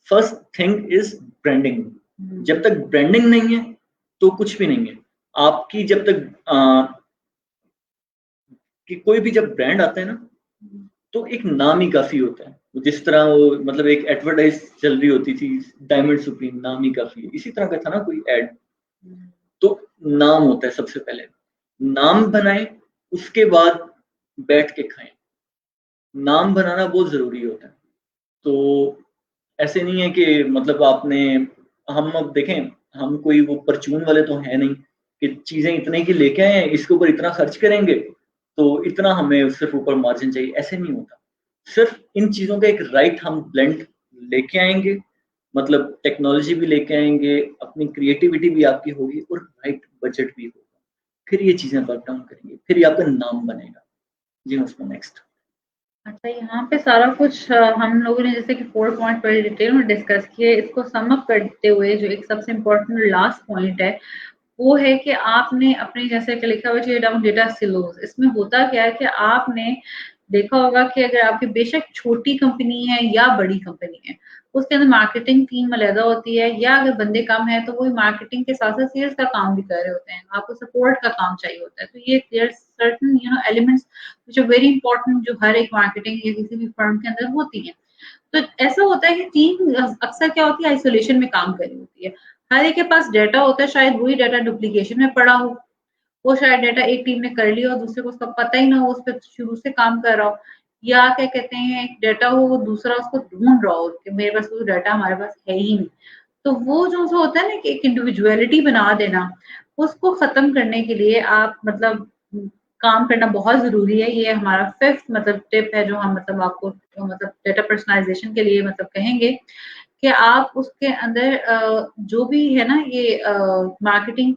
फर्स्ट थिंग इज ब्रांडिंग। जब तक ब्रांडिंग नहीं है तो कुछ भी नहीं है। आपकी जब तक कि कोई भी जब ब्रांड आता है ना, तो एक नाम ही काफ़ी होता है। जिस तरह वो मतलब एक एडवर्टाइज़ चल रही होती थी, डायमंड सुप्रीम नाम ही काफ़ी है। इसी तरह का था ना कोई ऐड। तो नाम होता है सबसे पहले। नाम बनाएँ, उसके बाद बैठ के खाएँ। नाम बनाना बहुत ज़रूरी होता है। तो ऐसे नहीं है कि मतलब आपने हम अब देखें, हम कोई वो परचून वाले तो हैं नहीं कि चीज़ें इतने की लेके आए हैं, इसके ऊपर इतना खर्च करेंगे, तो इतना हमें सिर्फ़ ऊपर मार्जिन चाहिए, ऐसे नहीं होता। सिर्फ़ इन चीज़ों का एक राइट हम ब्लेंड लेके आएँगे, मतलब टेक्नोलॉजी भी लेके आएँगे, अपनी क्रिएटिविटी भी आपकी होगी और राइट बजट भी होगा। फिर ये चीज़ें वर्क डाउन करेंगी, फिर ये आपका नाम बनेगा। जी, उसमें नेक्स्ट। अच्छा, यहाँ पे सारा कुछ हम लोगों ने जैसे कि 4 पॉइंट बड़े डिटेल में डिस्कस किए। इसको सम अप करते हुए जो एक सबसे इम्पोर्टेंट लास्ट पॉइंट है, वो है कि आपने अपने जैसे कि लिखा हुआ है डाउन डेटा सिलोज। इसमें होता क्या है कि आपने देखा होगा कि अगर आपकी बेशक छोटी कंपनी है या बड़ी कंपनी है, उसके अंदर मार्केटिंग टीम अलग होती है, या अगर बंदे कम है तो वो मार्केटिंग के साथ साथ सेल्स का काम भी कर रहे होते हैं, आपको सपोर्ट का काम चाहिए होता है। तो ये there certain elements which are very important, जो हर एक मार्केटिंग या किसी भी फर्म के अंदर होती है। तो ऐसा होता है कि टीम अक्सर क्या होती है, आइसोलेशन में काम कर रही होती है। हर एक के पास डाटा होता है, शायद वही डाटा डुप्लीकेशन में पड़ा हो, वो शायद डाटा एक टीम ने कर लिया और दूसरे को उसका पता ही ना हो, उस पर शुरू से काम कर रहा हो, या क्या कहते हैं एक डाटा हो वो दूसरा उसको ढूंढ रहा हो कि मेरे पास वो डाटा हमारे पास है ही नहीं। तो वो जो होता है ना कि एक इंडिविजुअलिटी बना देना, उसको खत्म करने के लिए आप मतलब काम करना बहुत जरूरी है। ये हमारा 5th मतलब टिप है जो हम मतलब आपको मतलब डाटा पर्सनलाइजेशन के लिए मतलब कहेंगे कि आप उसके अंदर जो भी है ना ये मार्केटिंग,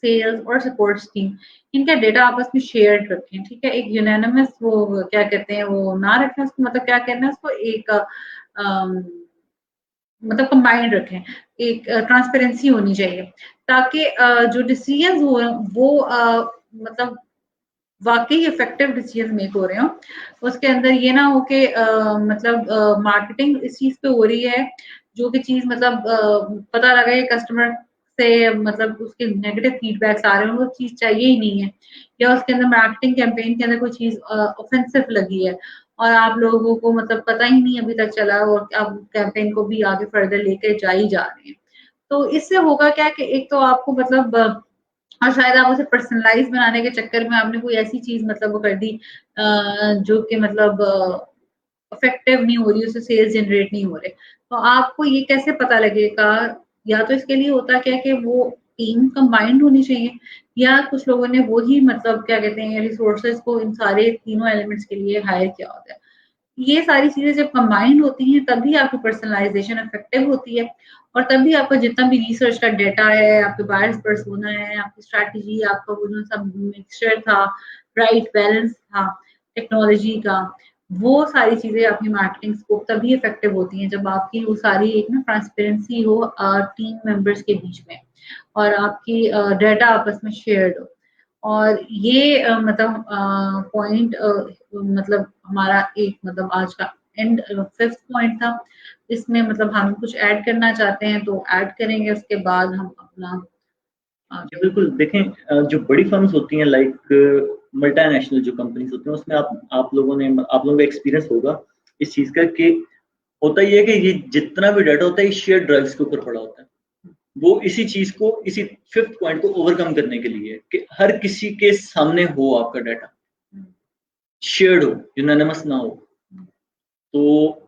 सेल्स और सपोर्ट टीम, इनका डेटा आपस में शेयर रखें। ठीक है, एक यूनानिमस वो क्या कहते हैं वो ना रखें, उसको मतलब क्या कहना है उसको एक मतलब कंबाइंड रखें, एक ट्रांसपेरेंसी होनी चाहिए, ताकि जो डिसीजन हो वो मतलब वाकई इफेक्टिव डिसीजन मेक हो रहे हो। उसके अंदर ये ना हो कि मतलब मार्केटिंग इस चीज पे हो रही है, जो भी चीज मतलब पता लगा ये कस्टमर से मतलब उसके नेगेटिव फीडबैक्स आ रहे हैं, वो चीज चाहिए ही नहीं है, या उसके अंदर मार्केटिंग कैंपेन के अंदर कोई चीज ऑफेंसिव लगी है और आप लोगों को मतलब पता ही नहीं अभी तक चला और आप कैंपेन को भी आगे फर्दर लेके जा ही जा रहे हैं। तो इससे होगा क्या कि एक तो आपको मतलब और शायद आप उसे पर्सनलाइज बनाने के चक्कर में आपने कोई ऐसी चीज मतलब वो कर दी जो कि मतलब इफेक्टिव नहीं हो रही, उससे सेल्स जनरेट नहीं हो रहे। तो आपको ये कैसे पता लगेगा? या तो इसके लिए होता क्या कि वो टीम कंबाइंड होनी चाहिए, या कुछ लोगों ने वो ही मतलब क्या कहते हैं रिसोर्सेज को इन सारे तीनों एलिमेंट्स के लिए हायर किया होता है। ये सारी चीजें जब कंबाइंड होती हैं तभी आपकी पर्सनलाइजेशन इफेक्टिव होती है, और तभी आपका जितना भी रिसर्च का डेटा है, आपके बायर्स पर्सोना है, आपकी स्ट्रैटेजी, आपका वो जो सब मिक्सचर था, राइट बैलेंस था टेक्नोलॉजी का, वो सारी चीजें आपकी मार्केटिंग स्कोप तभी इफेक्टिव होती हैं जब आपकी वो सारी एक ना ट्रांसपेरेंसी हो टीम मेंबर्स के बीच में, और आपकी डाटा आपस में शेयर्ड हो। और ये मतलब पॉइंट मतलब हमारा एक मतलब आज का एंड 5th पॉइंट था। इसमें मतलब हम कुछ ऐड करना चाहते हैं तो ऐड करेंगे, उसके बाद हम अपना जी, आगे। बिल्कुल देखें, जो बड़ी फर्म्स होती हैं लाइक मल्टीनेशनल जो कंपनीज़ होती हैं उसमें आप लोगों का एक्सपीरियंस होगा इस चीज़ का कि होता ये है कि ये जितना भी डाटा होता है ये शेयर्ड ड्राइव्स के ऊपर पड़ा होता है। वो इसी चीज़ को इसी 5th पॉइंट को ओवरकम करने के लिए कि हर किसी के सामने हो आपका डाटा, शेयर्ड हो, यूनानिमस ना हो। तो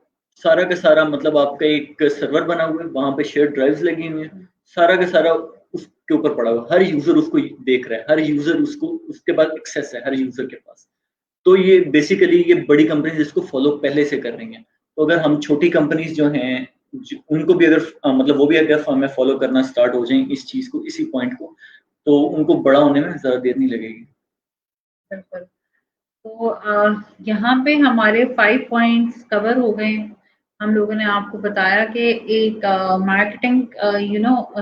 सारा का सारा मतलब आपका एक सर्वर बना हुआ है, वहाँ पे शेयर्ड ड्राइव्स लगी हुई हैं, सारा का सारा उसके ऊपर पड़ा हुआ है, हर यूज़र उसको देख रहा है, हर यूज़र उसको उसके पास एक्सेस है हर यूज़र के पास। तो ये बेसिकली ये बड़ी कंपनीज़ इसको फ़ॉलो पहले से कर रही हैं। तो अगर हम छोटी कंपनीज़ जो हैं, उनको भी अगर मतलब वो भी अगर हमें फ़ॉलो करना स्टार्ट हो जाएँ इस चीज़ को, इसी पॉइंट को, तो उनको बड़ा होने में ज़्यादा देर नहीं लगेगी। बिल्कुल। तो यहाँ पे हमारे 5 पॉइंट्स कवर हो गए। हम लोगों ने आपको बताया कि एक मार्केटिंग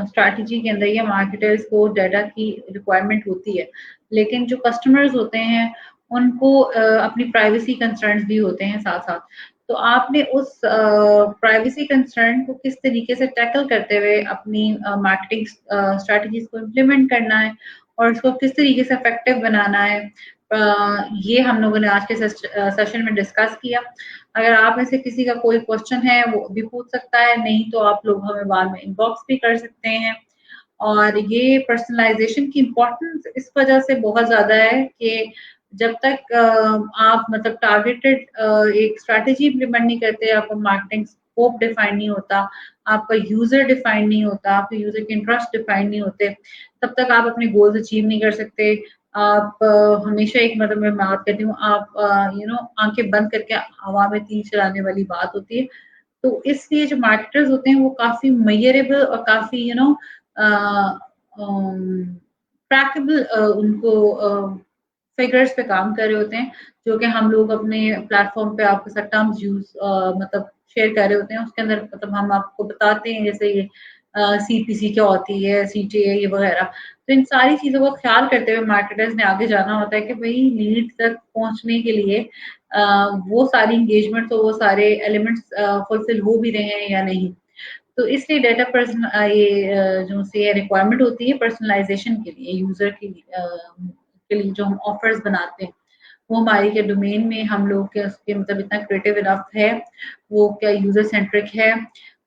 स्ट्रैटेजी के अंदर या मार्केटर्स को डाटा की रिक्वायरमेंट होती है, लेकिन जो कस्टमर्स होते हैं उनको अपनी प्राइवेसी कंसर्न्स भी होते हैं साथ साथ। तो आपने उस प्राइवेसी कंसर्न को किस तरीके से टैकल करते हुए अपनी मार्केटिंग स्ट्रैटेजीज को इम्प्लीमेंट करना है, और उसको किस तरीके से इफेक्टिव बनाना है, ये हम लोगों ने आज के सेशन में डिस्कस किया। अगर आप में से किसी का कोई क्वेश्चन है वो भी पूछ सकता है, नहीं तो आप लोग हमें बाद में इनबॉक्स भी कर सकते हैं। और ये पर्सनलाइजेशन की इम्पोर्टेंस इस वजह से बहुत ज़्यादा है कि जब तक आप मतलब टारगेटेड एक स्ट्रैटेजी इम्प्लीमेंट नहीं करते, आपका मार्केटिंग स्कोप डिफाइन नहीं होता, आपका यूजर डिफाइन नहीं होता, आपके यूजर के इंटरेस्ट डिफाइन नहीं होते, तब तक आप अपने गोल्स अचीव नहीं कर सकते। आप हमेशा एक मतलब मैं बात करती हूँ, आप आंखें बंद करके हवा में तीर चलाने वाली बात होती है। तो इसलिए जो मार्केटर्स होते हैं वो काफी मेजरेबल और काफी ट्रैकेबल उनको फिगर्स पे काम कर रहे होते हैं, जो कि हम लोग अपने प्लेटफॉर्म पे आपके साथ टर्म्स यूज मतलब शेयर कर रहे होते हैं। उसके अंदर मतलब हम आपको बताते हैं जैसे ये सीपीसी क्या होती है, सीटीए ये वगैरह। तो इन सारी चीजों का ख्याल करते हुए मार्केटर्स ने आगे जाना होता है कि भाई लीड तक पहुंचने के लिए वो सारी एंगेजमेंट और वो सारे एलिमेंट्स फुलफिल हो भी रहे हैं या नहीं। तो इसलिए डेटा पर्सन ये जो से रिक्वायरमेंट होती है पर्सनलाइजेशन के लिए, यूजर के लिए जो हम ऑफर्स बनाते हैं वो हमारी के डोमेन में हम लोग के उसके मतलब इतना क्रिएटिव इनफ है, वो क्या यूजर सेंट्रिक है,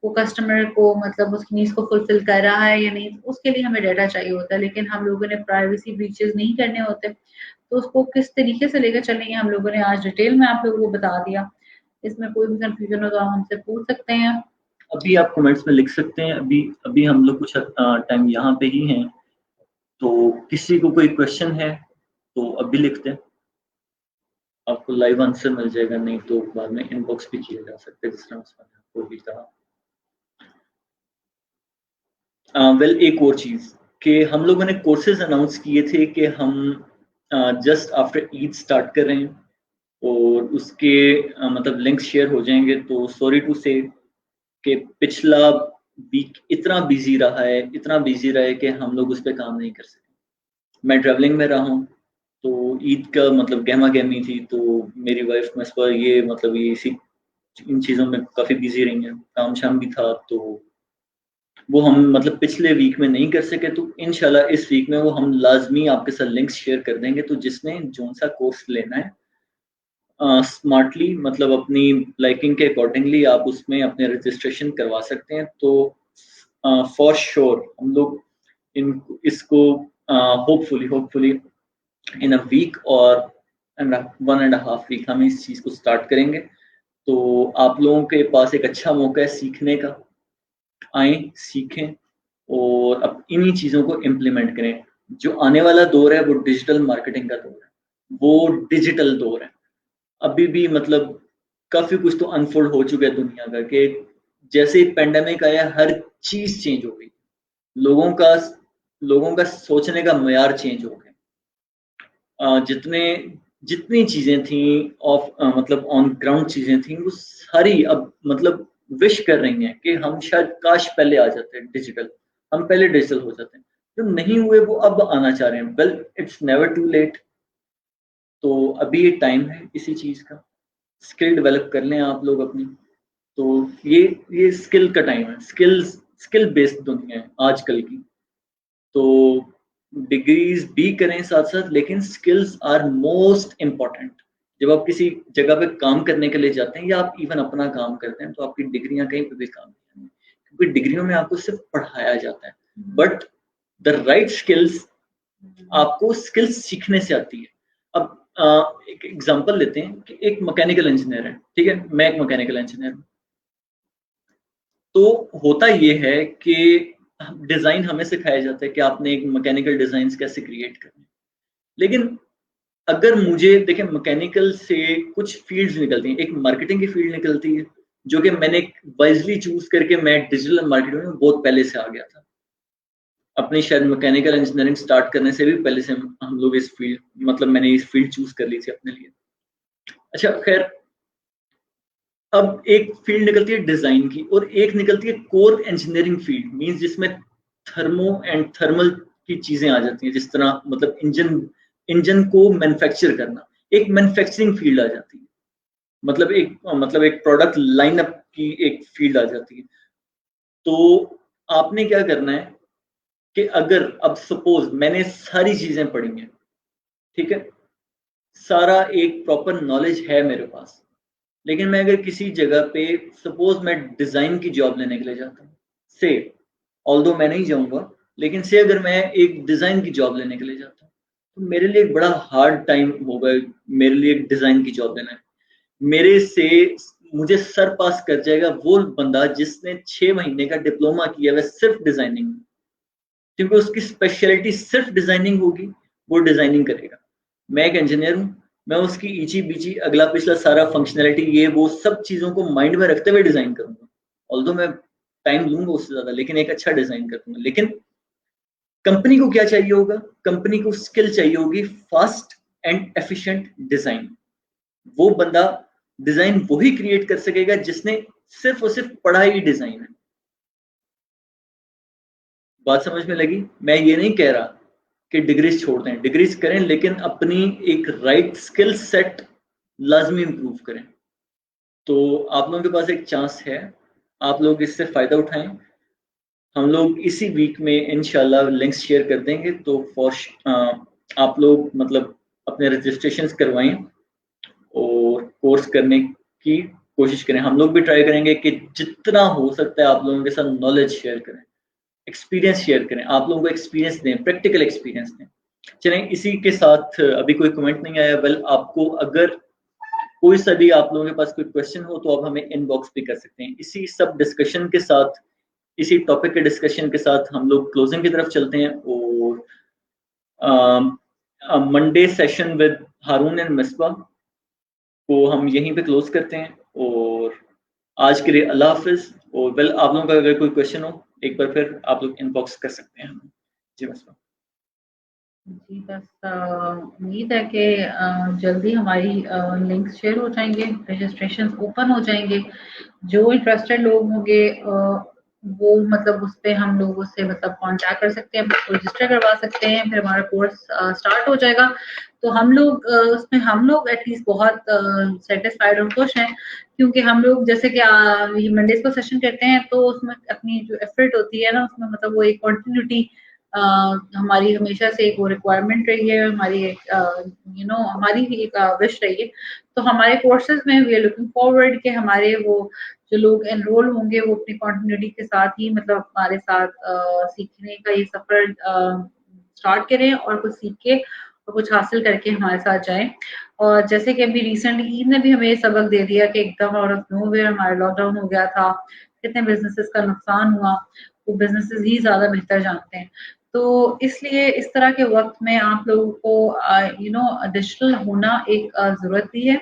वो कस्टमर को मतलब उसकी नीड्स को फुलफिल कर रहा है या नहीं, उसके लिए हमें डाटा चाहिए होता है। लेकिन हम लोगों ने प्राइवेसी ब्रीचेस नहीं करने होते, तो उसको किस तरीके से लेकर चलेंगे हम लोगों ने आज डिटेल में आप लोगों को बता दिया। इसमें कोई भी कंफ्यूजन हो तो आप हमसे पूछ सकते हैं। अभी आप कमेंट्स में लिख सकते हैं। अभी अभी हम लोग कुछ टाइम यहाँ पे ही हैं, तो किसी को कोई क्वेश्चन है तो अभी लिखते हैं, आपको लाइव आंसर मिल जाएगा, नहीं तो बाद में इनबॉक्स भी किया जा सकता है जिस तरह मैंने आपको भी कहा। वेल एक और चीज़ कि हम लोगों ने कोर्सेज अनाउंस किए थे कि हम जस्ट आफ्टर ईद स्टार्ट कर रहे हैं, और उसके मतलब लिंक्स शेयर हो जाएंगे। तो सॉरी टू से कि पिछला वीक इतना बिजी रहा है, इतना बिजी रहा है कि हम लोग उस पर काम नहीं कर सके। मैं ट्रैवलिंग में रहा हूँ, तो ईद का मतलब गहमा गहमी थी, तो मेरी वाइफ में इस पर ये मतलब ये इसी इन चीज़ों में काफ़ी बिजी रही हैं, काम शाम भी था, तो वो हम मतलब पिछले वीक में नहीं कर सके। तो इंशाल्लाह इस वीक में वो हम लाजमी आपके साथ लिंक्स शेयर कर देंगे। तो जिसने जोन सा कोर्स लेना है स्मार्टली मतलब अपनी लाइकिंग के अकॉर्डिंगली आप उसमें अपने रजिस्ट्रेशन करवा सकते हैं। तो फॉर श्योर हम लोग इन इसको होपफुली इन अ वीक और 1.5 वीक हम इस चीज़ को स्टार्ट करेंगे। तो आप लोगों के पास एक अच्छा मौका है सीखने का, आए सीखें और अब इन्हीं चीज़ों को इम्प्लीमेंट करें। जो आने वाला दौर है वो डिजिटल मार्केटिंग का दौर है, वो डिजिटल दौर है। अभी भी मतलब काफ़ी कुछ तो अनफोल्ड हो चुका है दुनिया का, कि जैसे ही पैंडेमिक आया हर चीज़ चेंज हो गई, लोगों का सोचने का मयार चेंज हो गया। जितनी चीज़ें थी मतलब ऑन ग्राउंड चीज़ें थी, वो सारी अब मतलब विश कर रही हैं कि हम शायद काश पहले आ जाते हैं डिजिटल, हम पहले डिजिटल हो जाते हैं। जो नहीं हुए वो अब आना चाह रहे हैं। Well it's never too late. तो अभी ये टाइम है इसी चीज़ का, स्किल डेवलप कर लें आप लोग अपनी। तो ये स्किल का टाइम है, स्किल बेस्ड दुनिया है आजकल की। तो डिग्रीज भी करें साथ साथ, लेकिन स्किल्स आर मोस्ट इम्पॉर्टेंट। जब आप किसी जगह पे काम करने के लिए जाते हैं या आप इवन अपना काम करते हैं, तो आपकी डिग्रियां कहीं पे भी काम नहीं आएंगी, क्योंकि डिग्रियों में आपको सिर्फ पढ़ाया जाता है। बट द राइट स्किल्स आपको स्किल्स सीखने से आती है। अब एक एग्जांपल लेते हैं कि एक मैकेनिकल इंजीनियर है, ठीक है, मैं एक मैकेनिकल इंजीनियर हूँ। तो होता ये है कि डिज़ाइन हमें सिखाया जाता है कि आपने एक मैकेनिकल डिज़ाइंस कैसे क्रिएट करने हैं। लेकिन अगर मुझे देखें, मैकेनिकल से कुछ फील्ड्स निकलती हैं, एक मार्केटिंग की फील्ड निकलती है, जो कि मैंने वाइजली चूज़ करके मैं डिजिटल मार्केटिंग में बहुत पहले से आ गया था। अपनी शायद मैकेनिकल इंजीनियरिंग स्टार्ट करने से भी पहले से हम लोग इस फील्ड मतलब मैंने इस फील्ड चूज़ कर ली थी अपने लिए। अच्छा खैर, अब एक फील्ड निकलती है डिजाइन की और एक निकलती है कोर इंजीनियरिंग फील्ड, मींस जिसमें थर्मो एंड थर्मल की चीजें आ जाती हैं। जिस तरह मतलब इंजन को मैन्युफैक्चर करना, एक मैन्युफैक्चरिंग फील्ड आ जाती है। मतलब एक प्रोडक्ट लाइनअप की एक फील्ड आ जाती है। तो आपने क्या करना है कि अगर अब सपोज मैंने सारी चीजें पढ़ी हैं, ठीक है, सारा एक प्रॉपर नॉलेज है मेरे पास, लेकिन मैं अगर किसी जगह पे सपोज मैं डिजाइन की जॉब लेने के लिए जाता हूँ, से ऑल्दो मैं नहीं जाऊंगा, लेकिन से अगर मैं एक डिजाइन की जॉब लेने के लिए जाता हूँ, तो मेरे लिए एक बड़ा हार्ड टाइम होगा मेरे लिए एक डिजाइन की जॉब लेना है। मेरे से मुझे सर पास कर जाएगा वो बंदा जिसने 6 महीने का डिप्लोमा किया हुआ सिर्फ डिजाइनिंग, क्योंकि उसकी स्पेशलिटी सिर्फ डिजाइनिंग होगी, वो डिजाइनिंग करेगा। मैं एक इंजीनियर हूँ, मैं उसकी ईची बीची अगला पिछला सारा फंक्शनैलिटी ये वो सब चीजों को माइंड में रखते हुए डिजाइन करूंगा, ऑल्दो मैं टाइम लूंगा उससे ज्यादा, लेकिन एक अच्छा डिजाइन कर दूंगा। लेकिन कंपनी को क्या चाहिए होगा, कंपनी को स्किल चाहिए होगी फास्ट एंड एफिशिएंट डिजाइन। वो बंदा डिजाइन वही क्रिएट कर सकेगा जिसने सिर्फ और सिर्फ पढ़ा ही डिजाइन है। बात समझ में लगी? मैं ये नहीं कह रहा कि डिग्रीज छोड़ दें, डिग्रीज करें, लेकिन अपनी एक राइट स्किल सेट लाजमी इंप्रूव करें। तो आप लोगों के पास एक चांस है, आप लोग इससे फायदा उठाएं। हम लोग इसी वीक में इंशाल्लाह लिंक्स शेयर कर देंगे, तो आप लोग मतलब अपने रजिस्ट्रेशंस करवाएं और कोर्स करने की कोशिश करें। हम लोग भी ट्राई करेंगे कि जितना हो सकता है आप लोगों के साथ नॉलेज शेयर करें, एक्सपीरियंस शेयर करें, आप लोगों को एक्सपीरियंस दें, प्रैक्टिकल एक्सपीरियंस दें। चलें, इसी के साथ अभी कोई कमेंट नहीं आया, वेल आपको अगर कोई सा भी आप लोगों के पास कोई क्वेश्चन हो तो आप हमें इनबॉक्स भी कर सकते हैं। इसी सब डिस्कशन के साथ, इसी टॉपिक के डिस्कशन के साथ हम लोग क्लोजिंग की तरफ चलते हैं और Monday session with Haroon and Misbah को हम यहीं पे क्लोज करते हैं। और आज के लिए अल्लाह हाफिज। और वेल आप लोगों का अगर कोई क्वेश्चन हो एक बार फिर आप लोग इनबॉक्स कर सकते हैं हमें। जी मिसबा। जी बस उम्मीद है कि जल्दी हमारी लिंक्स शेयर हो जाएंगे, रजिस्ट्रेशन ओपन हो जाएंगे। जो इंटरेस्टेड लोग होंगे वो मतलब उस पर हम लोग उससे मतलब कांटेक्ट कर सकते हैं, रजिस्टर करवा सकते हैं, फिर हमारा कोर्स स्टार्ट हो जाएगा। तो हम लोग उसमें हम लोग एटलीस्ट बहुत सेटिस्फाइड और खुश हैं, क्योंकि हम लोग जैसे कि ये मंडेज को सेशन करते हैं तो उसमें अपनी जो एफर्ट होती है ना, उसमें मतलब वो एक कंटिन्यूटी हमारी हमेशा से एक वो रिक्वायरमेंट रही है, हमारी एक हमारी भी एक विश रही है। तो हमारे कोर्सेज में वी आर लुकिंग फॉरवर्ड कि हमारे वो जो लोग एनरोल होंगे वो अपनी कंटिन्यूटी के साथ ही मतलब हमारे साथ सीखने का ये सफर स्टार्ट करें और कुछ सीख के और कुछ हासिल करके हमारे साथ जाएं। और जैसे कि अभी रिसेंटली ईद ने भी हमें ये सबक दे दिया कि एकदम आउट ऑफ नोवेयर हमारा लॉकडाउन हो गया था, कितने बिजनेसेस का नुकसान हुआ, वो बिजनेसेस ही ज्यादा बेहतर जानते हैं। तो इसलिए इस तरह के वक्त में आप लोगों को डिजिटल होना एक जरूरत भी है,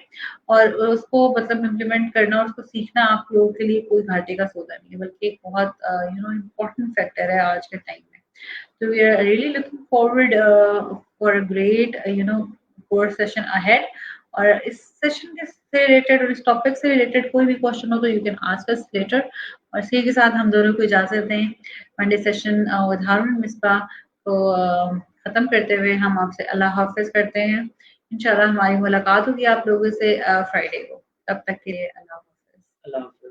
और उसको मतलब इम्प्लीमेंट करना और उसको सीखना आप लोगों के लिए कोई घाटे का सौदा नहीं है, बल्कि एक बहुत इम्पोर्टेंट फैक्टर है आज के टाइम में। तो we are really looking forward for a great course session ahead. और इस सेशन के से रिलेटेड और इस टॉपिक से रिलेटेड कोई भी क्वेश्चन हो तो you can ask us later. और इसी के साथ हम दोनों को इजाजत दें। Monday session with Haroon Misbah को खत्म करते हुए हम आपसे अल्लाह हाफिज करते हैं। इंशाल्लाह हमारी मुलाकात होगी आप लोगों से फ्राइडे को। तब तक के लिए अल्लाह हाफिज।